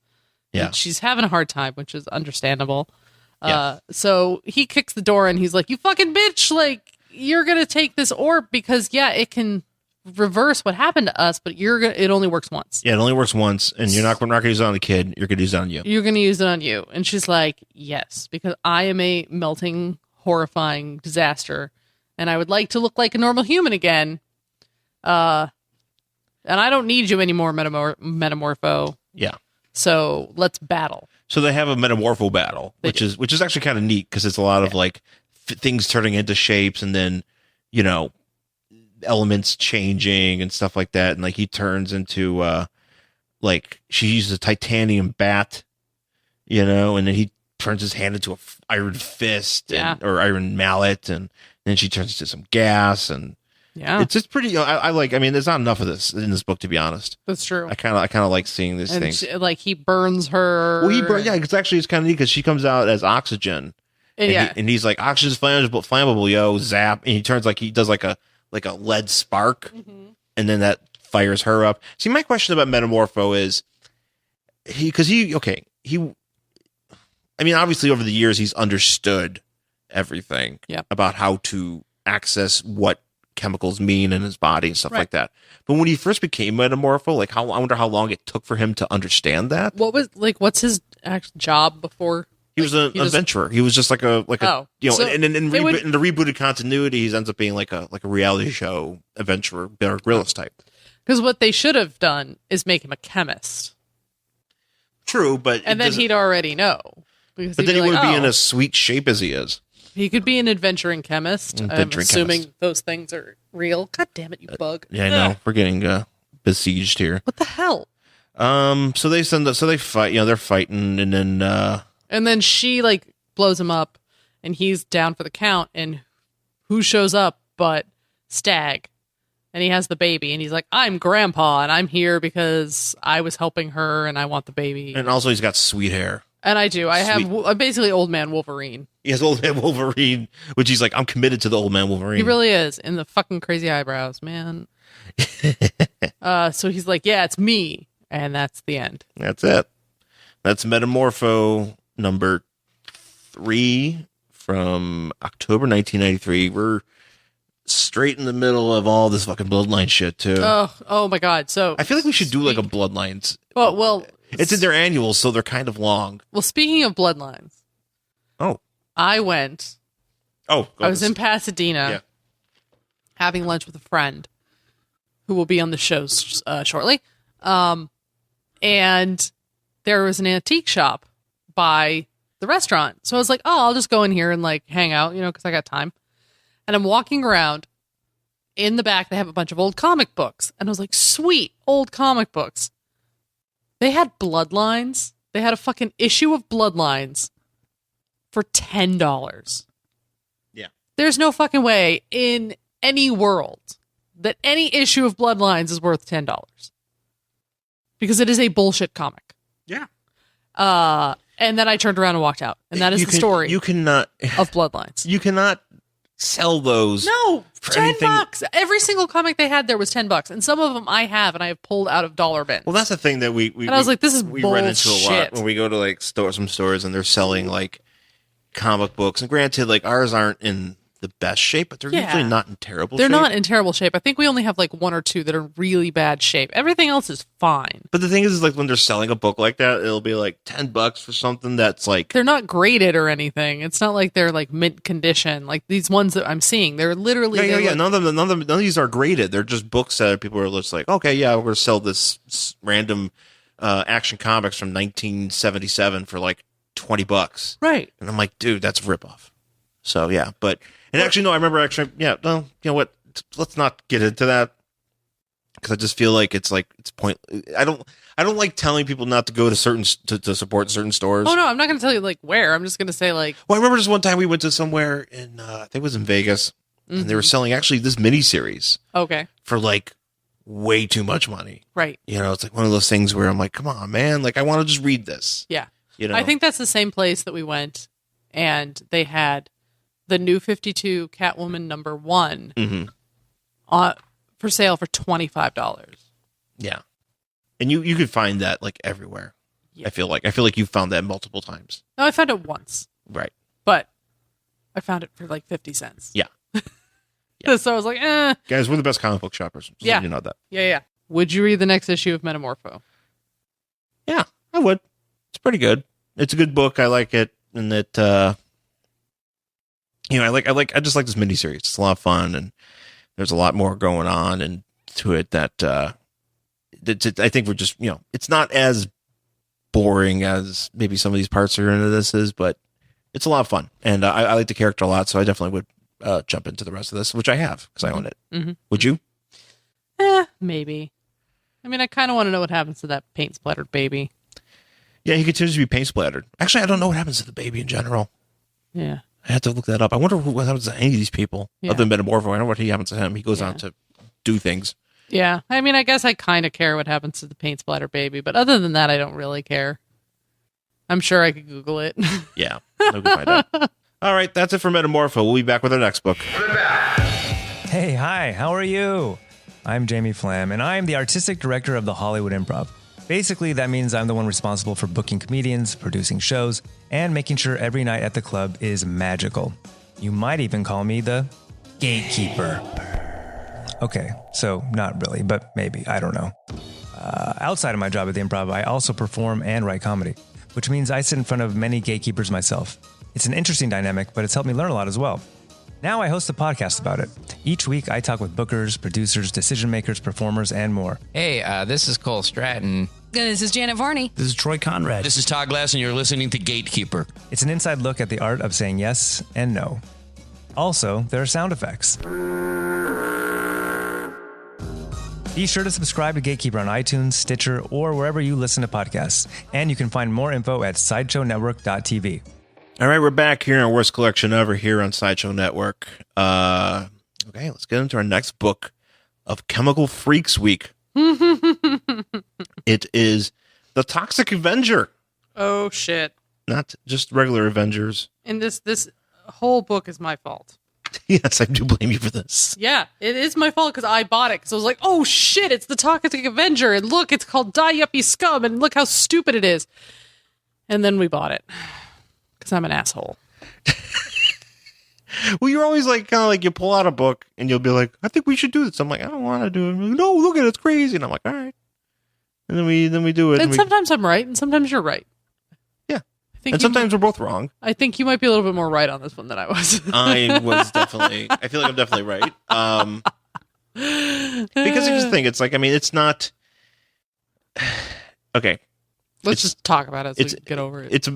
Yeah. And she's having a hard time, which is understandable. Yeah. So he kicks the door and he's like, you fucking bitch. Like, you're going to take this orb because it can reverse what happened to us, but it only works once. Yeah. It only works once, and you're not going to use it on the kid. You're going to use it on you. You're going to use it on you. And she's like, yes, because I am a melting, horrifying disaster. And I would like to look like a normal human again. And I don't need you anymore, Metamorpho. Yeah. So let's battle. So they have a Metamorpho battle, which is actually kind of neat because it's a lot of like things turning into shapes, and then elements changing and stuff like that. And like he turns into like she uses a titanium bat, and then he turns his hand into a iron fist or iron mallet, and then she turns into some gas and. Yeah, it's just pretty. I like. I mean, there's not enough of this in this book, to be honest. That's true. I kind of like seeing these things. Like he burns her. Well, it's kind of neat because she comes out as oxygen, and he's like, oxygen's flammable, yo, zap, and he turns he does like a lead spark, and then that fires her up. See, my question about Metamorpho is I mean, obviously over the years he's understood everything. Yep. About how to access what chemicals mean in his body and stuff like that. But when he first became Metamorpho, like I wonder how long it took for him to understand that. What's his job before? He was an adventurer. He was just like a So and in the rebooted continuity, he ends up being like a reality show adventurer, Bear Grylls type. Because what they should have done is make him a chemist. True, but then he'd already know. But then he wouldn't be in as sweet shape as he is. He could be an adventuring chemist. I'm assuming those things are real. God damn it, you bug. Yeah, I know. We're getting besieged here. What the hell? So they fight. They're fighting, and then she like blows him up, and he's down for the count. And who shows up but Stag? And he has the baby, and he's like, "I'm Grandpa, and I'm here because I was helping her, and I want the baby." And also, he's got sweet hair. And I do. I'm basically Old Man Wolverine. He has Old Man Wolverine, which he's like, I'm committed to the Old Man Wolverine. He really is. And the fucking crazy eyebrows, man. So he's like, yeah, it's me. And that's the end. That's it. That's Metamorpho number 3 from October 1993. We're straight in the middle of all this fucking Bloodline shit, too. Oh my God. So I feel like we should do like a Bloodlines. Well, it's in their annuals, so they're kind of long. Well, speaking of Bloodlines. Oh. I went. I was in Pasadena having lunch with a friend who will be on the show shortly. And there was an antique shop by the restaurant. So I was like, oh, I'll just go in here and like hang out, because I got time. And I'm walking around. In the back, they have a bunch of old comic books. And I was like, sweet, old comic books. They had Bloodlines. They had a fucking issue of Bloodlines for $10. Yeah. There's no fucking way in any world that any issue of Bloodlines is worth $10. Because it is a bullshit comic. Yeah. And then I turned around and walked out. And that is the story you cannot, of Bloodlines. You cannot sell those. No, for $10. Every single comic they had there was $10. And some of them I have, and I have pulled out of dollar bins. Well, that's the thing that we and I was like, this is we bullshit. run into a lot when we go to like some stores and they're selling like comic books. And granted, like ours aren't in the best shape, but they're usually not in terrible shape. They're not in terrible shape. I think we only have like 1 or 2 that are really bad shape. Everything else is fine. But the thing is like when they're selling a book like that, it'll be like $10 for something that's like they're not graded or anything. It's not like they're like mint condition. Like these ones that I'm seeing, they're literally yeah. None of these are graded. They're just books that people are just like, okay, yeah, we're gonna sell this random Action Comics from 1977 for like $20. Right. And I'm like, dude, that's a ripoff. So yeah, and actually, no, I remember well, you know what? Let's not get into that because I just feel like it's point. I don't like telling people not to go to to support certain stores. Oh no, I'm not going to tell you like where. I'm just going to say like. Well, I remember just one time we went to somewhere in I think it was in Vegas, and they were selling actually this miniseries. Okay. For like way too much money. Right. It's like one of those things where I'm like, come on, man, like I want to just read this. Yeah. I think that's the same place that we went, and they had the New 52 Catwoman number 1 for sale for $25. Yeah. And you could find that like everywhere. Yeah. I feel like you found that multiple times. No, I found it once. Right. But I found it for like 50 cents. Yeah. So I was like, eh. Guys, we're the best comic book shoppers. So you know that. Yeah. Would you read the next issue of Metamorpho? Yeah, I would. It's pretty good. It's a good book. I like it. And it I just like this miniseries. It's a lot of fun, and there's a lot more going on and to it that I think we're just it's not as boring as maybe some of these parts are into this is, but it's a lot of fun, and I like the character a lot, so I definitely would jump into the rest of this, which I have because I own it. Mm-hmm. Would you? Maybe. I mean, I kind of want to know what happens to that paint splattered baby. Yeah, he continues to be paint splattered. Actually, I don't know what happens to the baby in general. Yeah. I have to look that up. I wonder what happens to any of these people other than Metamorpho. I know what happens to him. He goes on to do things. Yeah. I mean, I guess I kind of care what happens to the paint splatter baby, but other than that, I don't really care. I'm sure I could Google it. Yeah. I'll go find out. All right. That's it for Metamorpho. We'll be back with our next book. Hey, hi. How are you? I'm Jamie Flam, and I'm the artistic director of the Hollywood Improv. Basically, that means I'm the one responsible for booking comedians, producing shows, and making sure every night at the club is magical. You might even call me the gatekeeper. Okay, so not really, but maybe. I don't know. Outside of my job at the Improv, I also perform and write comedy, which means I sit in front of many gatekeepers myself. It's an interesting dynamic, but it's helped me learn a lot as well. Now I host a podcast about it. Each week, I talk with bookers, producers, decision makers, performers, and more. Hey, this is Cole Stratton. This is Janet Varney. This is Troy Conrad. This is Todd Glass, and you're listening to Gatekeeper. It's an inside look at the art of saying yes and no. Also, there are sound effects. Be sure to subscribe to Gatekeeper on iTunes, Stitcher, or wherever you listen to podcasts. And you can find more info at SideshowNetwork.tv. All right, we're back here in our worst collection ever here on Sideshow Network. Okay, let's get into our next book of Chemical Freaks Week. It is The Toxic Avenger. Oh, shit. Not just regular Avengers. And this whole book is my fault. Yes, I do blame you for this. Yeah, it is my fault because I bought it. Because I was like, oh shit, it's the Toxic Avenger. And look, it's called Die Yuppie Scum. And look how stupid it is. And then we bought it. Because I'm an asshole. Well, you're always like, kind of like, you pull out a book and you'll be like, I think we should do this. I'm like, I don't want to do it. Like, no, look at it, it's crazy. And I'm like, all right. And then we do it. And sometimes I'm right, and sometimes you're right. Yeah. And sometimes we're both wrong. I think you might be a little bit more right on this one than I was. I feel like I'm definitely right. Because I just think it's like, I mean, it's not. Okay. Let's just talk about it so we can get over it.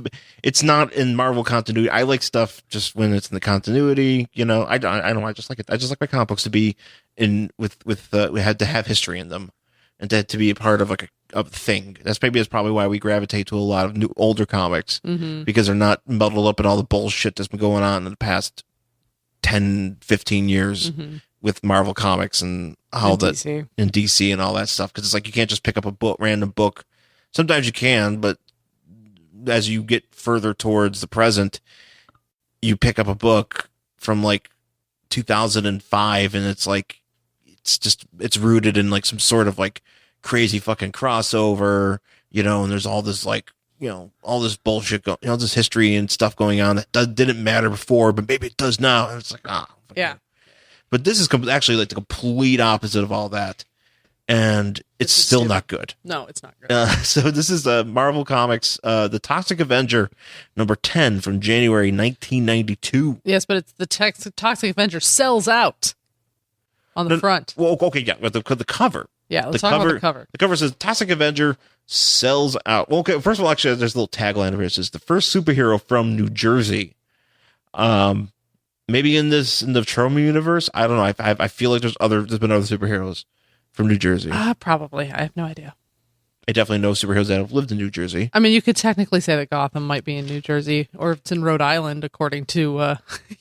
It's not in Marvel continuity. I like stuff just when it's in the continuity. You know, I just like it. I just like my comic books to be in we had to have history in them, and to be a part of like a thing. That's probably why we gravitate to a lot of older comics, because they're not muddled up in all the bullshit that's been going on in the past 10, 15 years with Marvel comics and all that in DC and all that stuff. Because it's like you can't just pick up a random book. Sometimes you can, but as you get further towards the present, you pick up a book from like 2005 and it's like, it's rooted in like some sort of like crazy fucking crossover, you know, and there's all this like, you know, all this bullshit, this history and stuff going on that didn't matter before, but maybe it does now. And it's like, yeah. But this is actually like the complete opposite of all that. And it's still not good. No, it's not good. So this is Marvel Comics, The Toxic Avenger, number 10 from January 1992. Yes, but it's the Toxic Avenger sells out on the front. Well, okay, yeah, but the cover. Yeah, let's talk about the cover. The cover says Toxic Avenger sells out. Well, okay, first of all, actually, there's a little tagline over here. It says the first superhero from New Jersey. Maybe in the Trauma universe. I don't know. I feel like there's been other superheroes from New Jersey. Probably. I have no idea. I definitely know superheroes that have lived in New Jersey. I mean, you could technically say that Gotham might be in New Jersey, or it's in Rhode Island, according to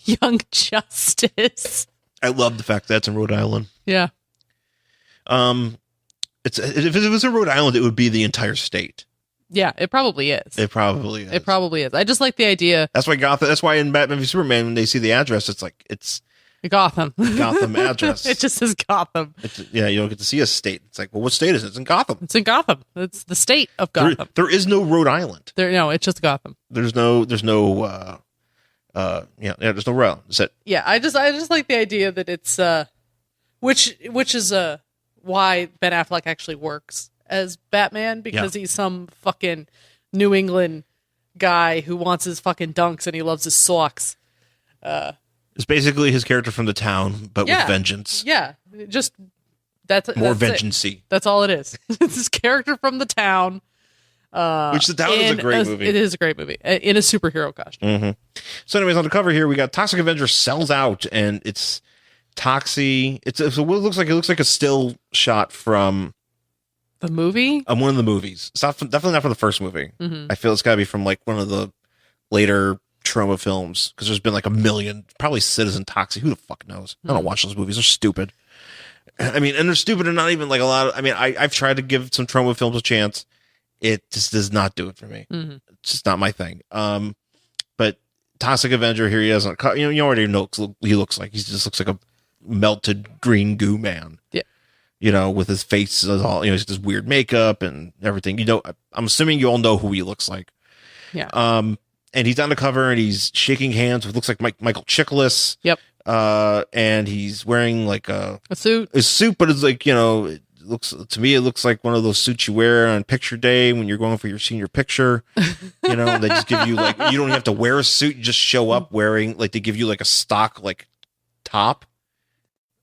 Young Justice. I love the fact that it's in Rhode Island. Yeah. If it was in Rhode Island, it would be the entire state. Yeah, it probably is. It probably is. I just like the idea. That's why Gotham. That's why in Batman v Superman, when they see the address, it's like it's Gotham. Gotham address. It just says Gotham. You don't get to see a state. It's like, well, what state is it? It's in Gotham. It's in Gotham. It's the state of Gotham. There is no Rhode Island. No, it's just Gotham. There's no there's no Rhode. Is it? Yeah, I just like the idea that it's which is why Ben Affleck actually works as Batman, because he's some fucking New England guy who wants his fucking dunks and he loves his socks. It's basically his character from The Town, but with vengeance. Yeah, just that's vengeance-y. That's all it is. It's his character from The Town. Which The Town is a great movie. It is a great movie in a superhero costume. Mm-hmm. So, anyways, on the cover here we got Toxic Avenger sells out, and it's Toxie. It looks like a still shot from the movie. One of the movies. It's definitely not from the first movie. Mm-hmm. I feel it's got to be from like one of the later Trauma films, because there's been like a million, probably Citizen Toxic. Who the fuck knows? I don't watch those movies. They're stupid. I mean, and they're stupid and not even like a lot of. I mean, I've tried to give some Trauma films a chance. It just does not do it for me. Mm-hmm. It's just not my thing. But Toxic Avenger, here he is. You already know what he looks like. He just looks like a melted green goo man. Yeah. You know, with his face all, he's got this weird makeup and everything. I'm assuming you all know who he looks like. Yeah. and he's on the cover and he's shaking hands with looks like Michael Chiklis. Yep. And he's wearing like a suit, but it's like, it looks like one of those suits you wear on picture day when you're going for your senior picture. They just give you like, you don't have to wear a suit. You just show up wearing, like, they give you like a stock, like, top.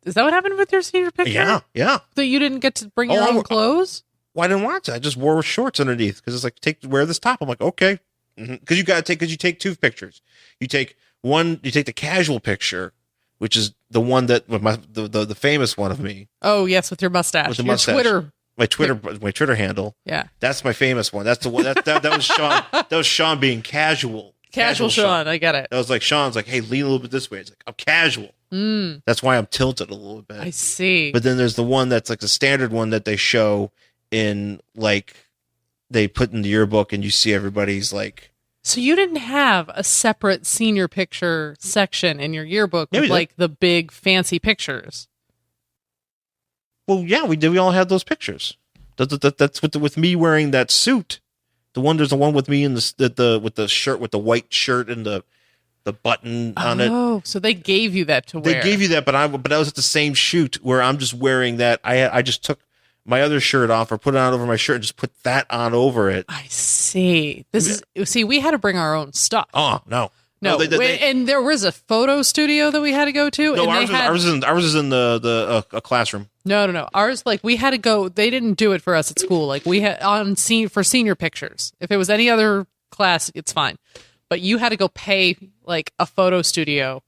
Is that what happened with your senior picture? Yeah. That you didn't get to bring your own clothes? Well, I didn't want to. I just wore shorts underneath because it's like, wear this top. I'm like, okay. Because you take two pictures. You take the casual picture, which is the one that the famous one of me. Oh yes, with your mustache. With the mustache. My Twitter handle. Yeah, that's my famous one. That's the one that was Sean. That was Sean being casual. Casual Sean. I get it. That was like Sean's like, hey, lean a little bit this way. It's like, I'm casual. That's why I'm tilted a little bit. I see. But then there's the one that's like the standard one that they show in, like, they put in the yearbook and you see everybody's like. So you didn't have a separate senior picture section in your yearbook with like the big fancy pictures. Well, yeah, we did. We all had those pictures. That's with me wearing that suit. There's the one with me in with the shirt, with the white shirt and the button on it. Oh, so they gave you that to wear. They gave you that, but I was at the same shoot where I'm just wearing that. I just took my other shirt off or put it on over my shirt and just put that on over it. I see. We had to bring our own stuff. Oh, no. No, and there was a photo studio that we had to go to. No, and ours was in a classroom. No. Ours, like, we had to go. They didn't do it for us at school. Like, we had for senior pictures. If it was any other class, it's fine. But you had to go pay like a photo studio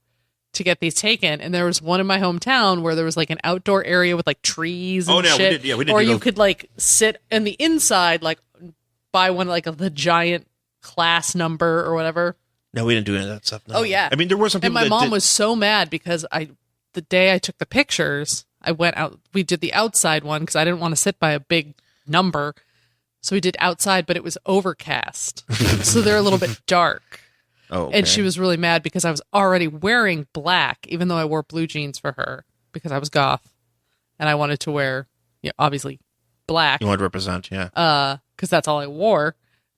to get these taken. And there was one in my hometown where there was like an outdoor area with like trees and shit. We did. Or you could like sit in the inside, like buy one like of the giant class number or whatever. No, we didn't do any of that stuff. No. Oh yeah. I mean, there were some people. And my mom was so mad because the day I took the pictures, I went out. We did the outside one because I didn't want to sit by a big number, so we did outside. But it was overcast, so they're a little bit dark. Oh, okay. And she was really mad because I was already wearing black, even though I wore blue jeans for her because I was goth, and I wanted to wear, obviously, black. You wanted to represent, yeah. Because that's all I wore.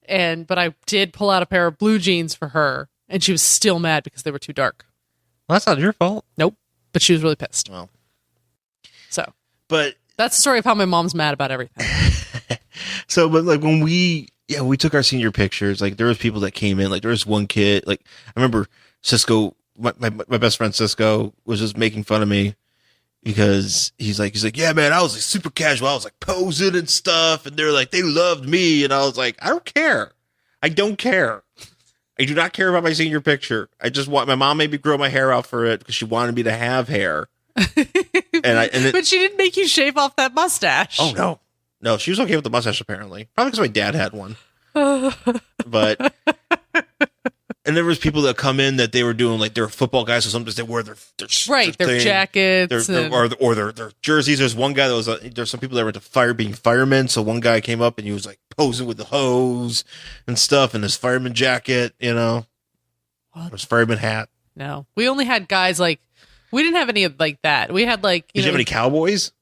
But I did pull out a pair of blue jeans for her, and she was still mad because they were too dark. Well, that's not your fault. Nope. But she was really pissed. Well. So. But. That's the story of how my mom's mad about everything. So, but like when we took our senior pictures, like there was people that came in, like there was one kid, like I remember Cisco, my best friend Cisco was just making fun of me. Because he's like, yeah, man, I was like super casual. I was like posing and stuff. And they're like, they loved me. And I was like, I don't care. I don't care. I do not care about my senior picture. I just want, my mom made me grow my hair out for it because she wanted me to have hair. But she didn't make you shave off that mustache. Oh, no. No, she was okay with the mustache, apparently. Probably because my dad had one. But... And there was people that come in that they were doing like they were football guys, so sometimes they wear their jackets, their jerseys. There's one guy that was there's some people that were into being firemen. So one guy came up and he was like posing with the hose and stuff and his fireman jacket, his fireman hat. No, we only had guys like we didn't have any of like that. We had like Did you have any cowboys?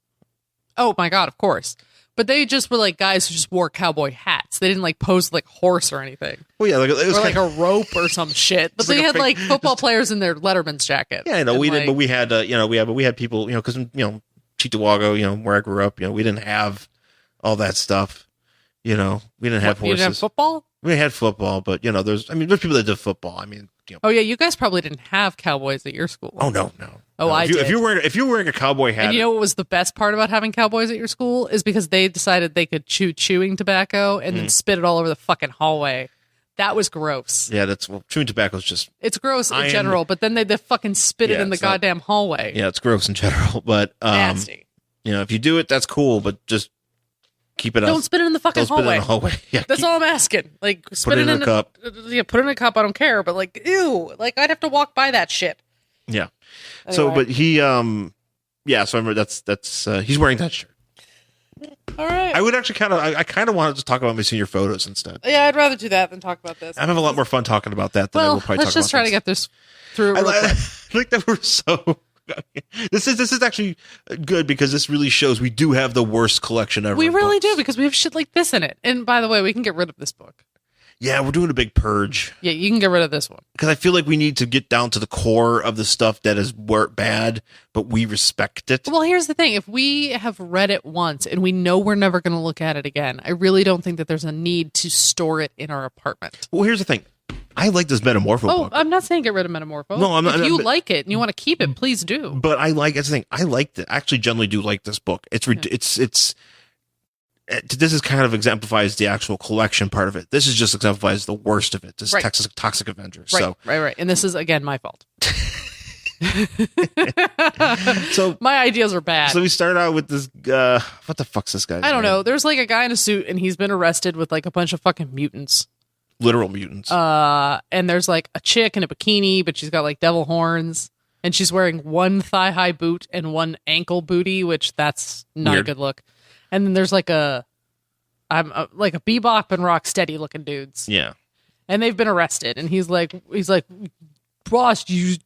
Oh my god, of course. But they just were like guys who just wore cowboy hats. They didn't like pose like horse or anything. Well, yeah, it was or like a rope or some shit. But they had like football players in their Letterman's jacket. Yeah, we did, but we had, we had people, because Cheektowaga, where I grew up, we didn't have all that stuff. We didn't have horses. You didn't have football? We had football, but there's people that did football. I mean, Oh yeah, you guys probably didn't have cowboys at your school. Oh no. Oh, I did. If you're wearing a cowboy hat, and you know what was the best part about having cowboys at your school is because they decided they could chew chewing tobacco and then spit it all over the fucking hallway. That was gross. Yeah, chewing tobacco is just it's gross in general, but then they fucking spit it in the goddamn hallway. Yeah, it's gross in general, but nasty. If you do it, that's cool, but just keep it up. Don't spit it in the fucking hallway. Spit it in the hallway. Yeah, that's all I'm asking. Like, spit it in a cup. Yeah, put it in a cup. I don't care. But like, ew. Like, I'd have to walk by that shit. Yeah. Anyway. So, but he, So I remember that's he's wearing that shirt. All right. I would actually I kind of wanted to talk about my senior photos instead. Yeah, I'd rather do that than talk about this. I have a lot more fun talking about that than I will probably talk about. Let's just try to get this through. Real quick. Like that we're so. This is actually good because this really shows we do have the worst collection ever. We really do because we have shit like this in it. And by the way, we can get rid of this book. Yeah, we're doing a big purge. Yeah, you can get rid of this one. Because I feel like we need to get down to the core of the stuff that is bad, but we respect it. Well, here's the thing. If we have read it once and we know we're never going to look at it again, I really don't think that there's a need to store it in our apartment. Well, here's the thing. I like this Metamorpho book. I'm not saying get rid of Metamorpho. No, I'm not. If you like it and you want to keep it, please do. But that's the thing. I actually generally do like this book. This is kind of exemplifies the actual collection part of it. This is just exemplifies the worst of it. This is Toxic Avenger. Right. And this is, again, my fault. So my ideas are bad. So we start out with this, what the fuck's this guy? I don't know. There's like a guy in a suit and he's been arrested with like a bunch of fucking mutants. Literal mutants. And there's like a chick in a bikini, but she's got like devil horns. And she's wearing one thigh-high boot and one ankle booty, which that's not Weird. a good look. And then there's like a Bebop and Rocksteady looking dudes. Yeah. And they've been arrested. And he's like, boss, do you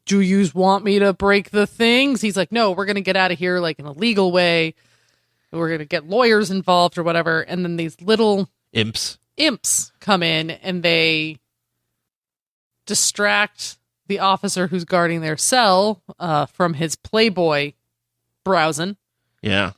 want me to break the things? He's like, no, we're going to get out of here like in a legal way. We're going to get lawyers involved or whatever. And then these little imps come in and they distract the officer who's guarding their cell from his Playboy browsing. Yeah.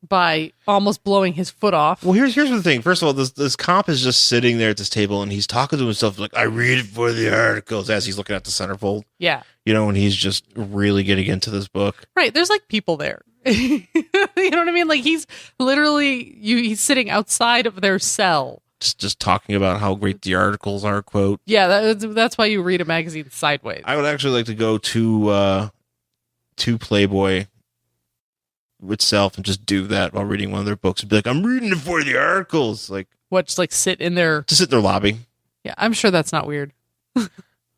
By almost blowing his foot off. Well, here's the thing. First of all, this cop is just sitting there at this table and he's talking to himself like, I read it for the articles as he's looking at the centerfold. Yeah. And he's just really getting into this book. Right. There's like people there. You know what I mean? Like he's literally, he's sitting outside of their cell. Just talking about how great the articles are, quote. Yeah, that's why you read a magazine sideways. I would actually like to go to Playboy itself and just do that while reading one of their books and be like, I'm reading it for the articles. Like, what, just like sit in their lobby. Yeah, I'm sure that's not weird.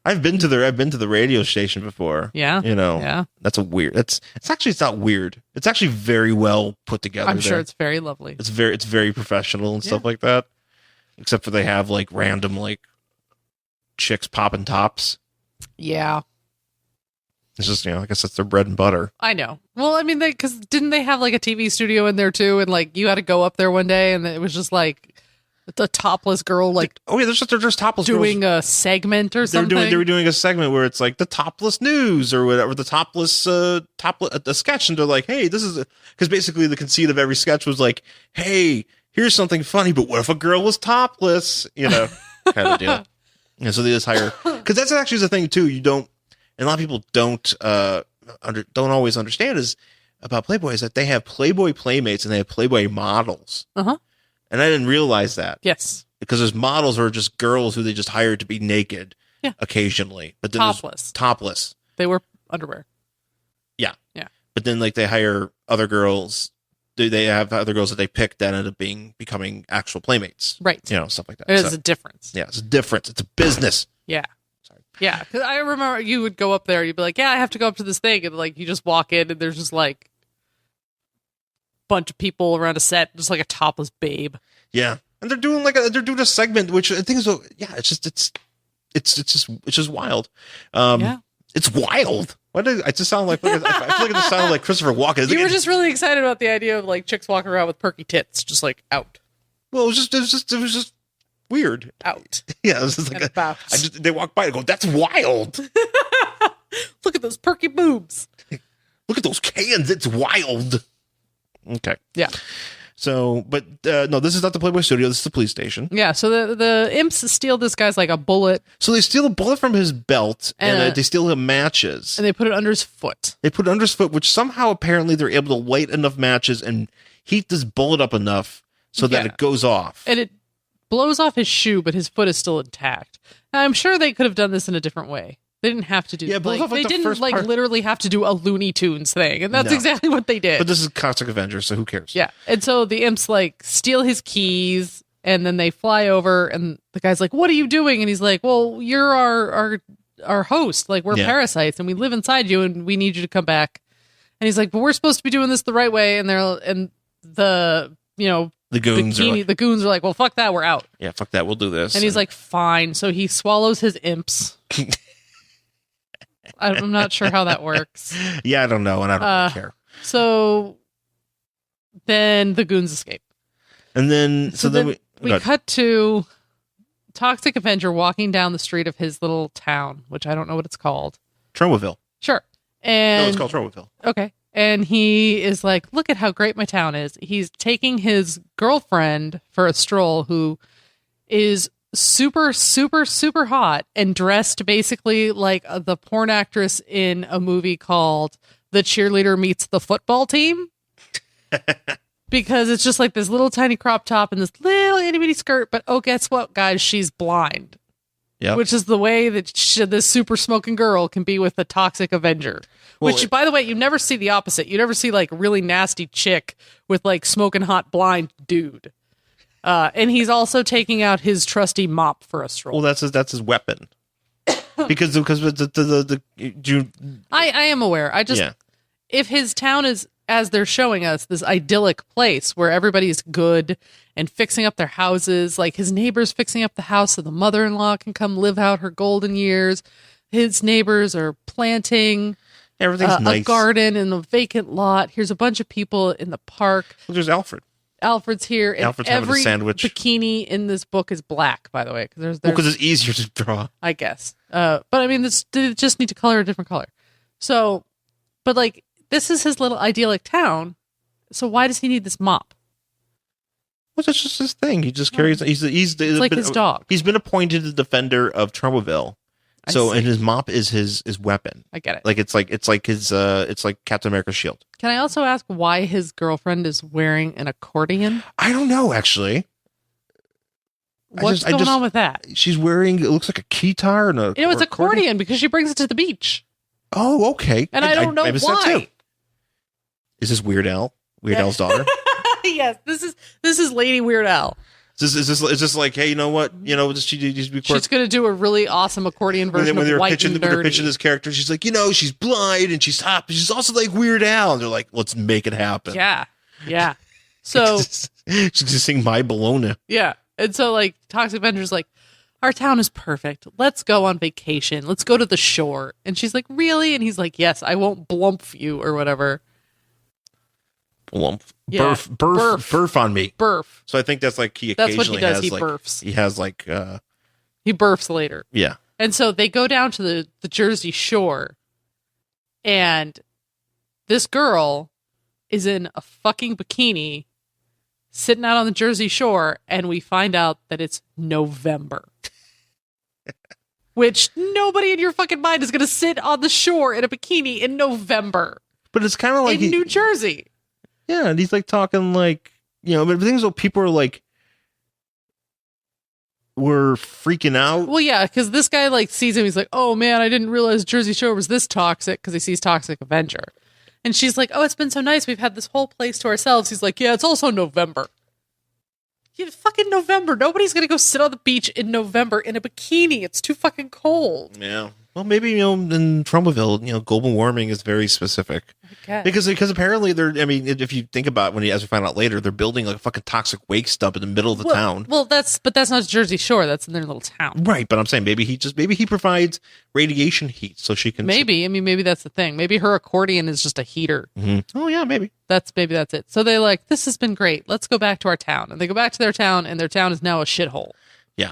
I've been to the radio station before. Yeah. Yeah. It's not weird. It's actually very well put together. I'm sure it's very lovely. It's very professional and stuff like that. Except for they have like random like chicks popping tops. Yeah. It's just, I guess that's their bread and butter. I know. Well, I mean, because didn't they have like a TV studio in there too? And like you had to go up there one day and it was just like the topless girl, like, oh yeah, they're just topless doing girls. A segment or something. They were doing a segment where it's like the topless news or whatever, the topless a sketch, and they're like, hey, this is because basically the conceit of every sketch was like, hey, here's something funny, but what if a girl was topless? Kind of deal. And so they just hire, because that's actually the thing too. And a lot of people don't always understand is about Playboy is that they have Playboy playmates and they have Playboy models. Uh-huh. And I didn't realize that. Yes. Because those models are just girls who they just hired to be naked occasionally. But then topless. They wear underwear. Yeah. Yeah. But then like they hire other girls. They have other girls that they pick that end up becoming actual playmates. Right. Stuff like that. There's a difference. Yeah, it's a difference. It's a business. Yeah. Yeah, because I remember you would go up there, you'd be like, yeah, I have to go up to this thing, and like you just walk in, and there's just like a bunch of people around a set, just like a topless babe. Yeah, and they're doing a segment, which I think is it's just wild. It's wild. Why did I just sound like? I feel like it just sounded like Christopher Walken. You were just really excited about the idea of like chicks walking around with perky tits, just like out. Well, it was just weird. Out. Yeah, it was just like they walk by and go, "That's wild." Look at those perky boobs. Look at those cans. It's wild. Okay. Yeah. So, but no, this is not the Playboy studio. This is the police station. Yeah. So the imps steal this guy's like a bullet. So they steal a bullet from his belt and they steal him matches. And they put it under his foot. Which somehow apparently they're able to light enough matches and heat this bullet up enough so that it goes off. And it blows off his shoe, but his foot is still intact. Now, I'm sure they could have done this in a different way. They didn't have to do. Yeah, they didn't literally have to do a Looney Tunes thing, and that's exactly what they did. But this is Toxic Avenger, so who cares? Yeah, and so the imps like steal his keys, and then they fly over, and the guy's like, "What are you doing?" And he's like, "Well, you're our host. Like we're parasites, and we live inside you, and we need you to come back." And he's like, "But we're supposed to be doing this the right way," and the goons are like, well, fuck that, we're out. Yeah, fuck that, we'll do this. And he's like, fine. So he swallows his imps. I'm not sure how that works. Yeah, I don't know, and I don't really care. So then the goons escape. And then, we cut to Toxic Avenger walking down the street of his little town, which I don't know what it's called. Tromaville. Sure. And No, it's called Tromaville. okay. And he is like, look at how great my town is. He's taking his girlfriend for a stroll, who is super, super, super hot and dressed basically like the porn actress in a movie called The Cheerleader Meets the Football Team. Because it's just like this little tiny crop top and this little itty bitty skirt. But oh, guess what, guys? She's blind. Yeah. Which is the way that this super smoking girl can be with a Toxic Avenger. Well, Which, by the way, you never see the opposite. You never see like a really nasty chick with like smoking hot blind dude. And he's also taking out his trusty mop for a stroll. Well, that's his weapon. because the I am aware. I just if his town is, as they're showing us, this idyllic place where everybody's good and fixing up their houses, like his neighbor's fixing up the house so the mother-in-law can come live out her golden years. His neighbors are planting everything's nice. A garden in a vacant lot. Here's a bunch of people in the park. Well, there's Alfred. Alfred's here. And Alfred's having a every sandwich. bikini in this book is black, by the way. Because it's easier to draw. I guess. But I mean, they just need to color a different color. So, but like, this is his little idyllic town. So why does he need this mop? Well, that's just his thing. He just carries. He's like his dog. He's been appointed the defender of Tromaville. So, and his mop is his weapon. I get it. Like it's like his it's like Captain America's shield. Can I also ask why his girlfriend is wearing an accordion? I don't know, actually. What's going on with that? She's wearing, it looks like a guitar and a. It's accordion because she brings it to the beach. Oh, okay. And I don't know missed that why. too. Is this Weird Al? Weird Al's daughter? Yes, this is Lady Weird Al. Is this like, hey, you know what? You know, she's going to do a really awesome accordion version of White and Nerdy. When they're pitching this character, she's like, she's blind and she's hot, but she's also like Weird Al. And they're like, let's make it happen. Yeah. So she's just sing My Bologna. Yeah. And so like Toxic Avenger's like, our town is perfect. Let's go on vacation. Let's go to the shore. And she's like, really? And he's like, yes, I won't blump you or whatever. Blump. Yeah. Burf on me. Burf. So I think that's like he occasionally does. has He like, burfs. he has like he burfs later. Yeah. And so they go down to the Jersey Shore, and this girl is in a fucking bikini sitting out on the Jersey Shore, and we find out that it's November. Which nobody in your fucking mind is going to sit on the shore in a bikini in November. But it's kind of like in New Jersey. Yeah, and he's like talking like, but the thing is, people are like, we're freaking out. Well, yeah, because this guy like sees him. He's like, oh man, I didn't realize Jersey Shore was this toxic, because he sees Toxic Avenger. And she's like, oh, it's been so nice. We've had this whole place to ourselves. He's like, yeah, it's also November. Fucking November. Nobody's going to go sit on the beach in November in a bikini. It's too fucking cold. Yeah. Well, maybe, in Tromaville, global warming is very specific. Okay. Because apparently if you think about as we find out later, they're building like a fucking toxic waste dump in the middle of the town. Well, that's not Jersey Shore. That's in their little town. Right. But I'm saying maybe he provides radiation heat so she can. Maybe. Maybe that's the thing. Maybe her accordion is just a heater. Mm-hmm. Oh yeah, maybe. That's it. So they're like, this has been great. Let's go back to our town. And they go back to their town, and their town is now a shithole. Yeah.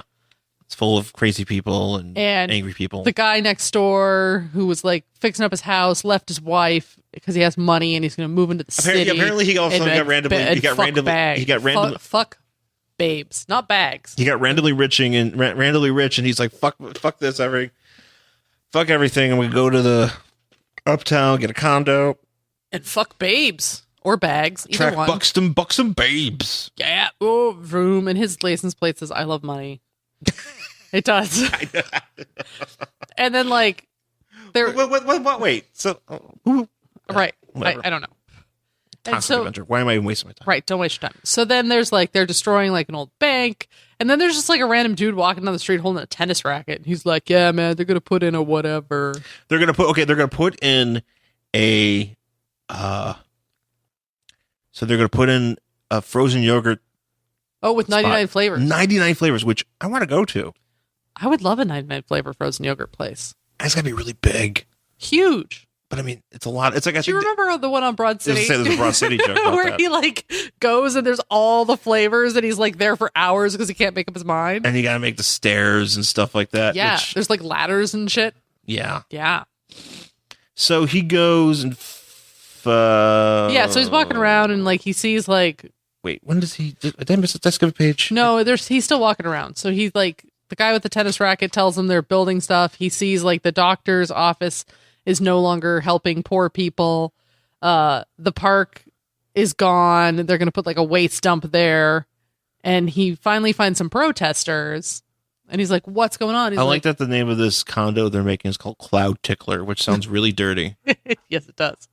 It's full of crazy people and angry people. The guy next door who was like fixing up his house left his wife because he has money and he's going to move into the city. Apparently, he also got randomly. Fuck babes, not bags. He got randomly rich, and he's like, fuck this, fuck everything. I'm going to go to the uptown, get a condo, and fuck babes or bags. Either track one. Buxton babes. Yeah. Oh, room, and his license plate says, "I love money." It does. And then like there. Wait. So who? Right. I don't know. Toxic Avenger. Why am I even wasting my time? Right. Don't waste your time. So then there's like they're destroying like an old bank, and then there's just like a random dude walking down the street holding a tennis racket. And he's like, "Yeah, man, they're gonna put in a whatever. They're gonna put in a. So they're gonna put in a frozen yogurt. Oh, with 99 flavors. 99 flavors, which I want to go to. I would love a 99 flavor frozen yogurt place. It's got to be really big. Huge. But I mean, it's a lot. It's like I Do you think remember the one on Broad City? there's a Broad City joke about where that. he like goes and there's all the flavors and he's like there for hours because he can't make up his mind. And you got to make the stairs and stuff like that. Yeah, which- there's like ladders and shit. yeah. Yeah. So he goes and Yeah, so he's walking around and like he sees like wait, when does he? Did I miss a skip a page? no, he's still walking around. So he's like the guy with the tennis racket tells him they're building stuff. He sees like the doctor's office is no longer helping poor people. The park is gone. They're going to put like a waste dump there. And he finally finds some protesters. And he's like, what's going on? He's I like that the name of this condo they're making is called Cloud Tickler, which sounds really dirty. Yes, it does.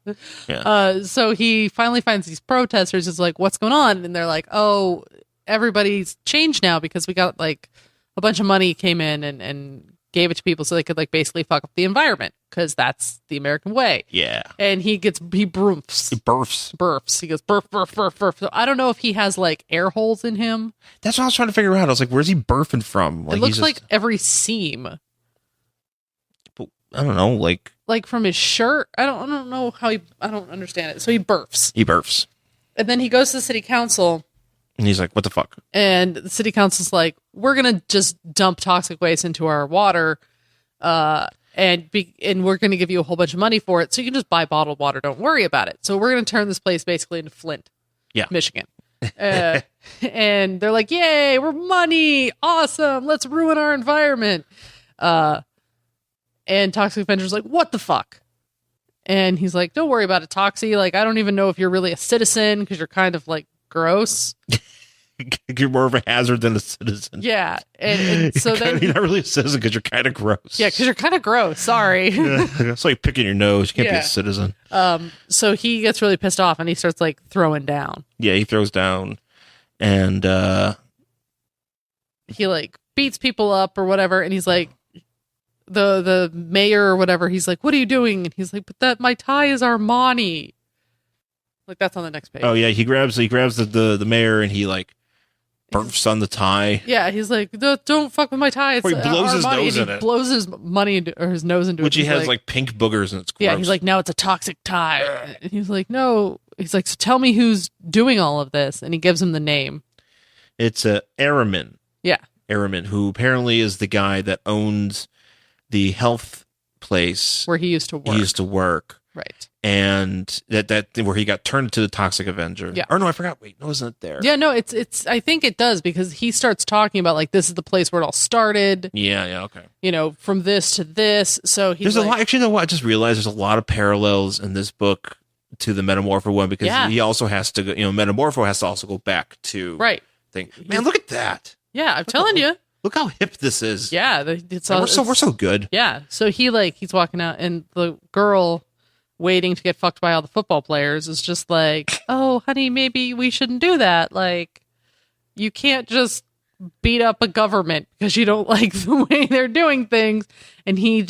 Yeah. So he finally finds these protesters. He's like, what's going on? And they're like, oh, everybody's changed now because we got like a bunch of money came in and gave it to people so they could like basically fuck up the environment because that's the American way. Yeah. And he broofs. He burps. Burfs. He goes burf, burf, burf, burf. So I don't know if he has like air holes in him. That's what I was trying to figure out. I was like, where's he burping from? It looks he's like every seam. I don't know, Like from his shirt. I don't know how I don't understand it. So he burfs. he burps. And then he goes to the city council. And he's like, what the fuck? And the city council's like, we're going to just dump toxic waste into our water. And we're going to give you a whole bunch of money for it. So you can just buy bottled water. Don't worry about it. So we're going to turn this place basically into Flint, Michigan. And they're like, yay, we're money. Awesome. Let's ruin our environment. And Toxic Avenger's like, what the fuck? And he's like, don't worry about it, Toxie. Like, I don't even know if you're really a citizen because you're kind of like gross. You're more of a hazard than a citizen. Yeah. And so then you're not really a citizen because you're kind of gross. yeah, because you're kind of gross. Sorry. It's like picking your nose. You can't be Yeah. a citizen. So he gets really pissed off and he starts like throwing down. Yeah, he throws down and He like beats people up or whatever. And he's like, the mayor or whatever, he's like, what are you doing? And he's like, but my tie is Armani. Like that's on the next page. oh yeah, he grabs the mayor and he like burps on the tie. Yeah, he's like, don't fuck with my tie. It's Or he blows his Armani. nose And in it. blows his his nose into Which it. he He's has like pink boogers and it's gross. yeah, he's like, now it's a toxic tie. And he's like, no. He's like, so tell me who's doing all of this. And he gives him the name. it's Aramin. Yeah. Aramin, who apparently is the guy that owns the health place Where he used to work. he used to work. Right. And that where he got turned into the Toxic Avenger. Yeah. Or no, I forgot. Wait, no, isn't it there? Yeah, no, it's I think it does because he starts talking about like this is the place where it all started, Yeah, okay. you know, from this to this. So he's There's like, a lot. Actually, you know what? I just realized there's a lot of parallels in this book to the Metamorpho one because Yeah. he also has to go, Metamorpho has to also go back to right. thing. Man, look at that. Yeah, I'm telling you. Look how hip this is. Yeah, it's And all we're so good. yeah. So he's walking out and the girl waiting to get fucked by all the football players is just like, oh, honey, maybe we shouldn't do that. Like, you can't just beat up a government because you don't like the way they're doing things. And he's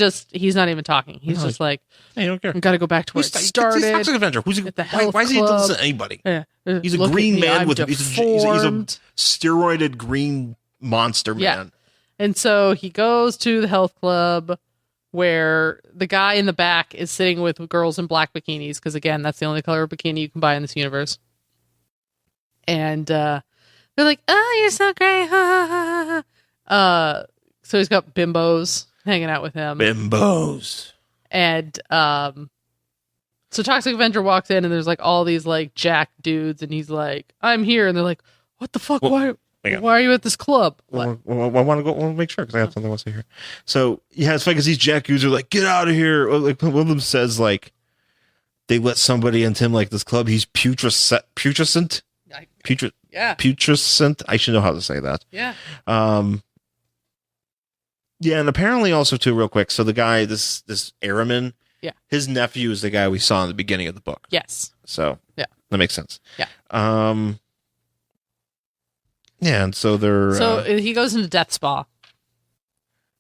not even talking. He's just like, Hey, I don't care. I gotta go back to where it He's started. Toxic Avenger. at the Why health is he club. listen to anybody? Yeah. He's a Look at green me, man I'm with he's a deformed. steroided green monster man. Yeah. And so he goes to the health club where the guy in the back is sitting with girls in black bikinis because again, that's the only color of bikini you can buy in this universe. And they're like, "Oh, you're so great!" So he's got bimbos hanging out with him, Bimbos. and so Toxic Avenger walks in, and there's like all these like jack dudes, and he's like, "I'm here," and they're like, "What the fuck? Well, hang on. Why are you at this club?" What? Well, I want to make sure because I have something else to hear. So yeah, it's funny because these jack dudes are like, "Get out of here!" Or, like one of them says, like they let somebody into him like this club. He's putrescent. Yeah, Putrescent. I should know how to say that. yeah. Yeah, and apparently also too, real quick. So the guy, this Aramin, Yeah. his nephew is the guy we saw in the beginning of the book. Yes. So Yeah. that makes sense. Yeah. Yeah, and so they're. So he goes into death spa.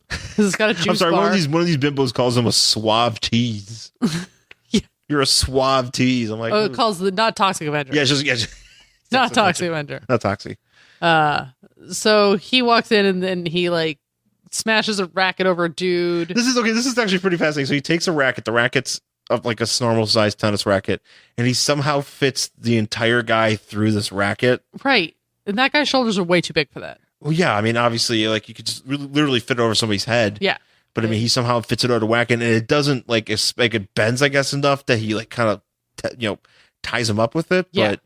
'Cause it's got a juice I'm sorry. bar. One of these bimbos calls him a suave tease. Yeah. You're a suave tease. I'm like, Oh, it calls the not Toxic Avenger. yeah, just not Toxic Avenger. not toxic. So he walks in and then he like smashes a racket over a dude. This is okay. This is actually pretty fascinating. So he takes a racket. The racket's of like a normal sized tennis racket, and he somehow fits the entire guy through this racket. Right. And that guy's shoulders are way too big for that. Well, yeah, I mean, obviously, like you could just literally fit it over somebody's head. Yeah. But I mean, he somehow fits it over the whack, and it doesn't like it bends, I guess, enough that he like kind of ties him up with it. Yeah. But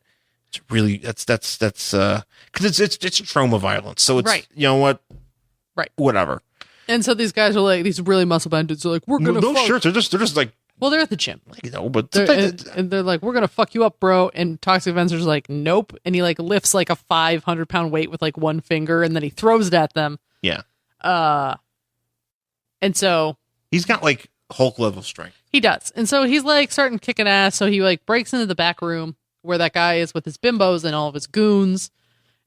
it's really that's because it's trauma violence, so it's right. You know what, right, whatever. And so these guys are like these really muscle bound dudes are like, we're gonna those shirts they're just like, well, they're at the gym, but and they're like, we're gonna fuck you up, bro. And Toxic Avenger's like, nope, and he like lifts like a 500-pound weight with like one finger, and then he throws it at them. Yeah. And so he's got like Hulk level strength. He does. And so he's like starting kicking ass. So he like breaks into the back room where that guy is with his bimbos and all of his goons.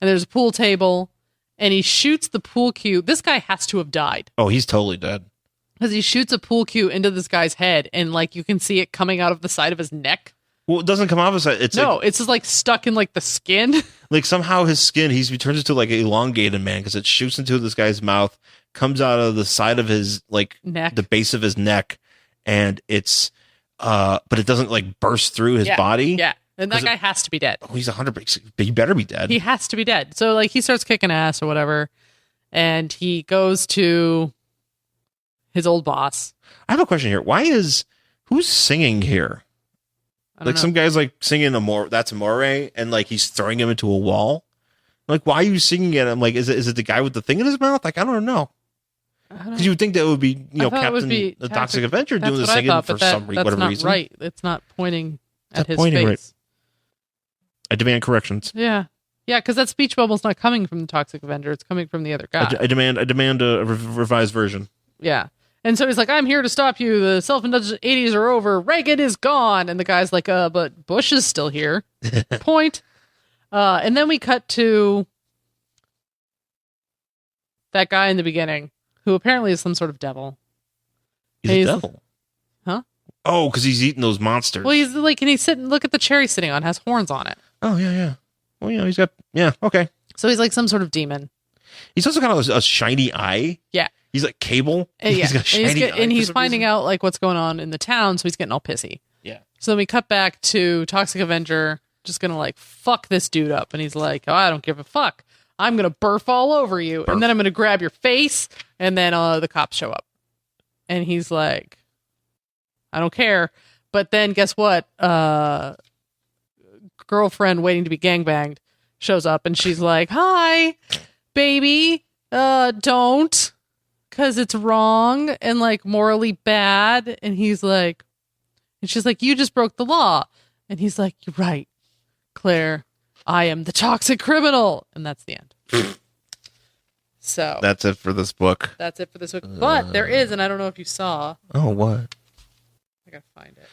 And there's a pool table and he shoots the pool cue. This guy has to have died. Oh, he's totally dead. Because he shoots a pool cue into this guy's head and like you can see it coming out of the side of his neck. Well, it doesn't come off his side. It's it's just like stuck in like the skin. Like somehow his skin, he turns into like an elongated man because it shoots into this guy's mouth, comes out of the side of his like neck, the base of his neck, and it's but it doesn't like burst through his body. Yeah, and that guy has to be dead. Oh, he's 100. He better be dead. He has to be dead. So like he starts kicking ass or whatever, and he goes to his old boss. I have a question here. Who's singing here? Like some guy's like singing that's Amore, and like he's throwing him into a wall. Like, why are you singing it? I'm like, is it the guy with the thing in his mouth? Like, I don't know. Because you would think that would be Captain the Toxic Avenger doing the singing for some whatever reason. Right, it's not pointing at his pointing face. Right. I demand corrections. Yeah, because that speech bubble's not coming from the Toxic Avenger; it's coming from the other guy. I demand a revised version. Yeah. And so he's like, I'm here to stop you. The self-indulgent 80s are over. Reagan is gone. And the guy's like, but Bush is still here. Point. And then we cut to that guy in the beginning, who apparently is some sort of devil. He's a devil. Huh? Oh, because he's eating those monsters. Well, he's like, and he's sitting, look at the chair he's sitting on, has horns on it. Oh, yeah. Well, he's got, okay. So he's like some sort of demon. He's also got a shiny eye. Yeah. He's like Cable. He's got a shiny eye. And he's finding out like what's going on in the town, so he's getting all pissy. Yeah. So then we cut back to Toxic Avenger, just gonna like fuck this dude up, and he's like, I don't give a fuck. I'm gonna burf all over you, and then I'm gonna grab your face, and then the cops show up, and he's like, I don't care. But then guess what? Girlfriend waiting to be gangbanged shows up, and she's like, hi, baby, don't. Because it's wrong and like morally bad. And he's like, and she's like, you just broke the law. And he's like, you're right, Claire, I am the toxic criminal. And that's the end. So that's it for this book. That's it for this book. But there is, and I don't know if you saw. Oh, what? I gotta find it.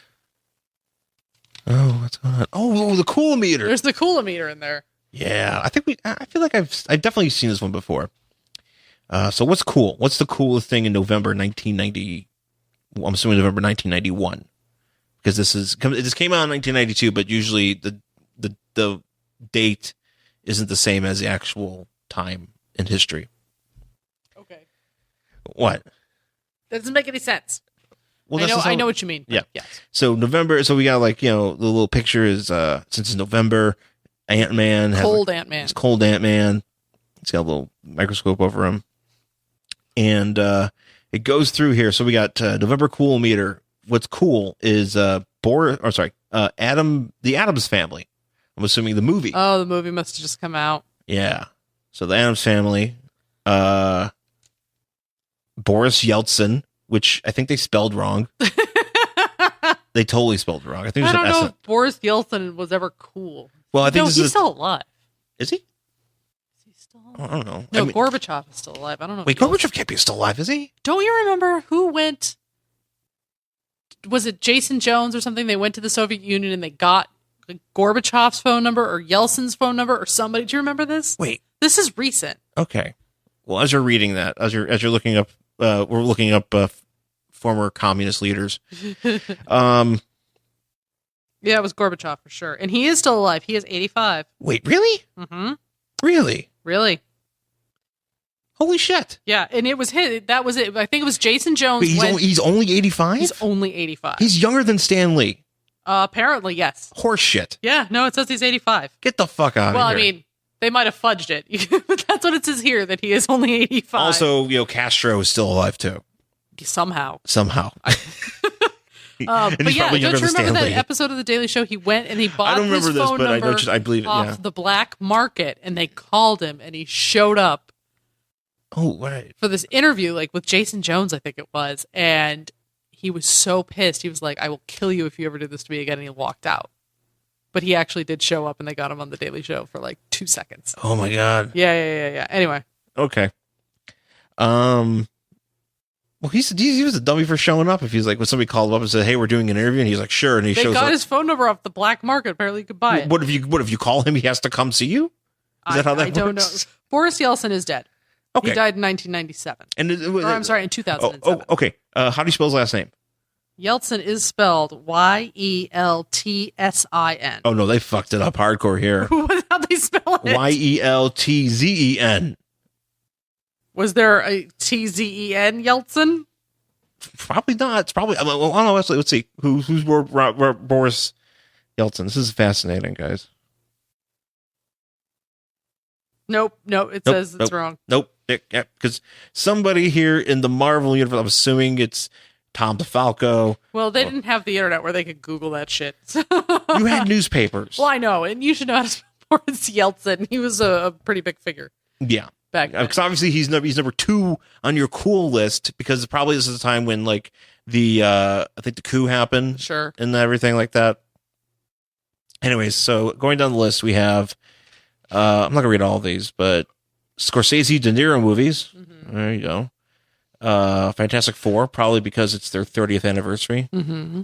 Oh, what's going on? Oh, the coolometer. There's the coolometer in there. Yeah, I feel like I've definitely seen this one before. So what's cool? What's the coolest thing in November 1990? Well, I'm assuming November 1991, because this came out in 1992, but usually the date isn't the same as the actual time in history. Okay. What? That doesn't make any sense. Well, I know what you mean. Yeah. Yes. So November. So we got like the little picture is since it's November, Ant-Man has cold Ant-Man. It's cold Ant-Man. It's got a little microscope over him. And it goes through here. So we got November coolometer. What's cool is the Addams Family. I'm assuming the movie. Oh, the movie must have just come out. Yeah. So the Addams Family. Boris Yeltsin, which I think they spelled wrong. They totally spelled wrong. I think it was I don't know if Boris Yeltsin was ever cool. Well, I think he's still alive. Is he? I don't know. No, Gorbachev is still alive. I don't know. Wait, Gorbachev can't be still alive, is he? Don't you remember who went? Was it Jason Jones or something? They went to the Soviet Union and they got like, Gorbachev's phone number or Yeltsin's phone number or somebody. Do you remember this? Wait, this is recent. Okay. Well, as you're reading that, as you're looking up, we're looking up former communist leaders. Yeah, it was Gorbachev for sure, and he is still alive. He is 85. Wait, really? Mm-hmm. Really? Really? Holy shit! Yeah, and it was his. That was it. I think it was Jason Jones. Wait, he's only 85. He's only 85. He's younger than Stan Lee. Apparently, yes. Horse shit. Yeah, no, it says he's 85. Get the fuck out of here. Well, I mean, they might have fudged it, but that's what it says here, that he is only 85. Also, Castro is still alive too. Somehow. But yeah, don't you remember that episode of The Daily Show? He went and he bought his phone number I believe it, off the black market, and they called him, and he showed up. Oh, right. For this interview, like with Jason Jones, I think it was, and he was so pissed. He was like, "I will kill you if you ever do this to me again," and he walked out. But he actually did show up, and they got him on The Daily Show for like 2 seconds. Oh my god. Yeah. Anyway. Okay. Well, he was a dummy for showing up. If he's like, when somebody called him up and said, "Hey, we're doing an interview," and he's like, "Sure," and he shows up. They got his phone number off the black market. Apparently, you could buy it. What if you call him? He has to come see you. Is that how that works? I don't know. Boris Yeltsin is dead. Okay. He died in 1997. I'm sorry, in 2007. Oh, okay. How do you spell his last name? Yeltsin is spelled Yeltsin. Oh no, they fucked it up hardcore here. How they spell it? Yeltzen. Was there a Tzen Yeltsin? Probably not. It's probably. I don't know. Let's see. Who's Boris Yeltsin? This is fascinating, guys. Nope. It says it's wrong. Nope. Yeah, because somebody here in the Marvel universe, I'm assuming it's Tom DeFalco. Well, they didn't have the internet where they could Google that shit. You had newspapers. Well, I know, and you should know how to spell Boris Yeltsin. He was a pretty big figure. Yeah. Back then. Because obviously he's number 2 on your cool list, because probably this is the time when like I think the coup happened. Sure. And everything like that. Anyways, so going down the list, we have I'm not gonna read all of these, but Scorsese, De Niro movies. Mm-hmm. There you go. Fantastic Four, probably because it's their 30th anniversary. Mm-hmm.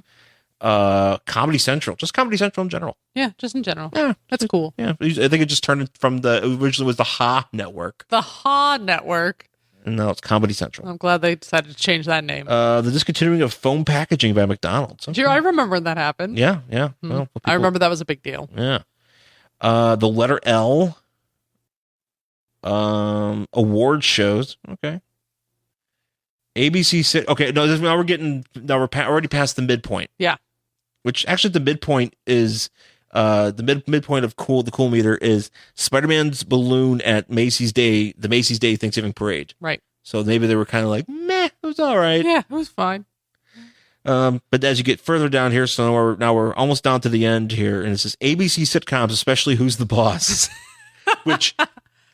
Comedy Central, just Comedy Central in general. Yeah, just in general. Yeah, that's cool. Yeah, I think it just turned from originally was the Ha Network. The Ha Network. And now it's Comedy Central. I'm glad they decided to change that name. The discontinuing of foam packaging by McDonald's. Okay. I remember when that happened. Yeah. Well, I remember that was a big deal. Yeah. The letter L. Award shows. Okay. ABC. Okay. No, now we're already past the midpoint. Yeah. Which actually the midpoint is the midpoint of the cool meter is Spider-Man's balloon at Macy's Day, the Macy's Day Thanksgiving Parade. Right. So maybe they were kind of like, meh, it was all right. Yeah, it was fine. But as you get further down here, so now we're almost down to the end here, and it says ABC sitcoms, especially Who's the Boss, which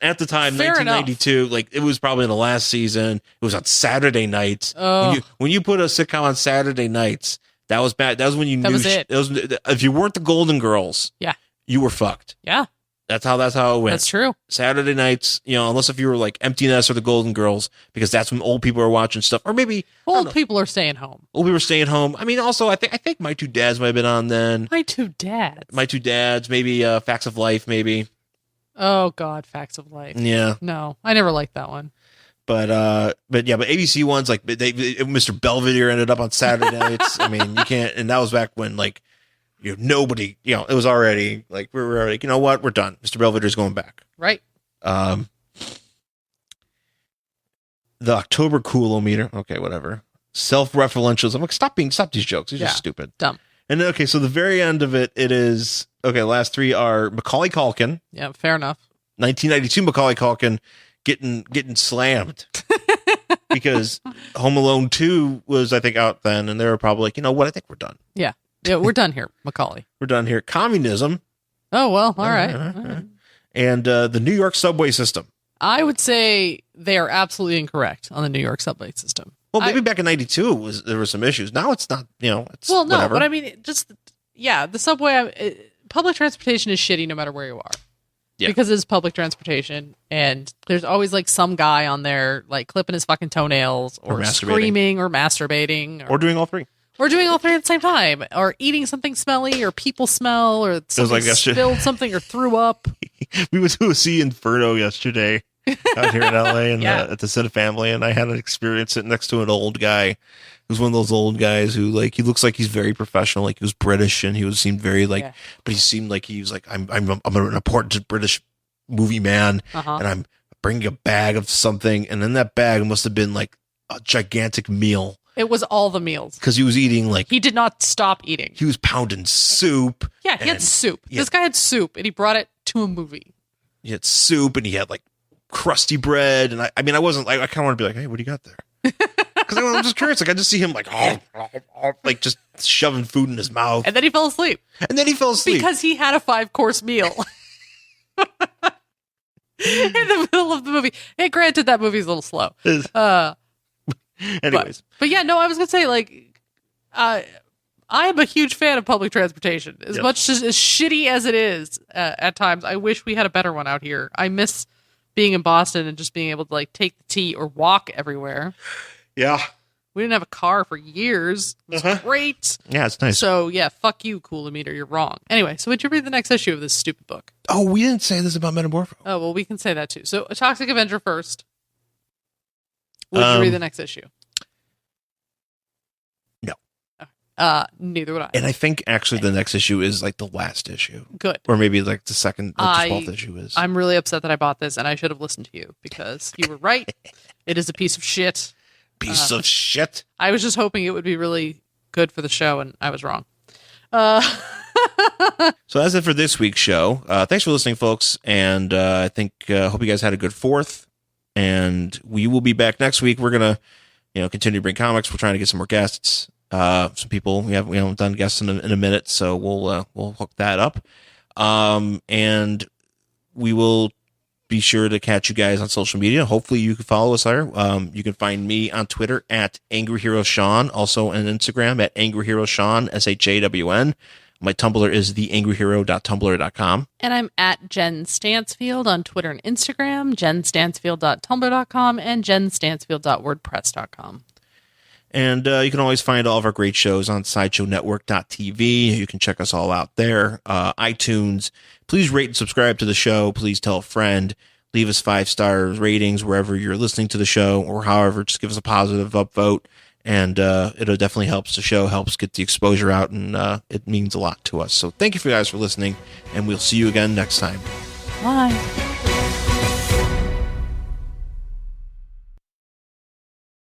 at the time, Fair 1992, enough. like it was probably in the last season. It was on Saturday nights. Oh. When you put a sitcom on Saturday nights, that was bad. That was when you knew. Was it. If you weren't the Golden Girls, yeah, you were fucked. Yeah. That's how it went. That's true. Saturday nights, unless if you were like Empty Nest or the Golden Girls, because that's when old people are watching stuff, or maybe old people are staying home. Old people are staying home. I mean, also, I think My Two Dads might have been on then. My Two Dads. Maybe Facts of Life, maybe. Oh God, Facts of Life. Yeah. No, I never liked that one. But ABC ones, like Mr. Belvedere ended up on Saturday nights. I mean, you can't, and that was back when like. Nobody, it was already like we were already, you know what, we're done. Mr. Belvedere's going back. Right. The October Coolometer. Okay, whatever. Self-referentialism. I'm like, stop these jokes. These are stupid. Dumb. And then, okay, so the very end of it is, okay, the last three are Macaulay Culkin. Yeah, fair enough. 1992 Macaulay Culkin getting slammed. Because Home Alone 2 was, I think, out then, and they were probably like, you know what, I think we're done. Yeah. Yeah, we're done here, Macaulay. We're done here. Communism. Oh, well, all right. And the New York subway system. I would say they are absolutely incorrect on the New York subway system. Well, maybe back in 92 there were some issues. Now it's not, it's whatever. But I mean, the subway, public transportation is shitty no matter where you are. Yeah. Because it's public transportation, and there's always like some guy on there like clipping his fucking tonails or screaming or masturbating. Or doing all three. Or doing all three at the same time, or eating something smelly, or people smell, or somebody spilled something or threw up. We went to see Inferno yesterday out here in LA and at the Cine Family, and I had an experience sitting next to an old guy who's one of those old guys who like he looks like he's very professional, like he was British, and he seemed very like, but he seemed like he was like I'm an important British movie man, and I'm bringing a bag of something, and then that bag must have been like a gigantic meal. It was all the meals. Because he was eating like... He did not stop eating. He was pounding soup. Yeah, he had soup. This guy had soup, and he brought it to a movie. He had soup, and he had like crusty bread. And I mean, I wasn't like... I kind of want to be like, hey, what do you got there? Because I'm just curious. Like, I just see him like... like just shoving food in his mouth. And then he fell asleep. Because he had a 5-course meal. In the middle of the movie. Hey, granted, that movie's a little slow. Anyways. But yeah, no, I was going to say, like, I am a huge fan of public transportation. As much as shitty as it is at times, I wish we had a better one out here. I miss being in Boston and just being able to, like, take the T or walk everywhere. Yeah. We didn't have a car for years. It was great. Yeah, it's nice. So, yeah, fuck you, Coolometer. You're wrong. Anyway, so would you read the next issue of this stupid book? Oh, we didn't say this about Metamorpho. Oh, well, we can say that too. So, a Toxic Avenger first. Would you read the next issue? No. Neither would I. And I think actually the next issue is like the last issue. Good. Or maybe like the second, like the 12th issue is. I'm really upset that I bought this, and I should have listened to you because you were right. It is a piece of shit. Piece of shit. I was just hoping it would be really good for the show, and I was wrong. So that's it for this week's show. Thanks for listening, folks. And I think hope you guys had a good 4th. And we will be back next week. We're gonna, continue to bring comics. We're trying to get some more guests. Some people we haven't done guests in a minute, so we'll hook that up. And we will be sure to catch you guys on social media. Hopefully you can follow us there. You can find me on Twitter at Angry Hero Sean, also on Instagram at Angry Hero Sean, SHAWN. My Tumblr is theangryhero.tumblr.com. And I'm at Jen Stansfield on Twitter and Instagram, jenstansfield.tumblr.com, and jenstansfield.wordpress.com. And you can always find all of our great shows on SideshowNetwork.tv. You can check us all out there. iTunes. Please rate and subscribe to the show. Please tell a friend. Leave us 5-star ratings wherever you're listening to the show, or however, just give us a positive upvote. And it'll definitely helps the show, helps get the exposure out, and it means a lot to us. So thank you for guys for listening, and we'll see you again next time. Bye.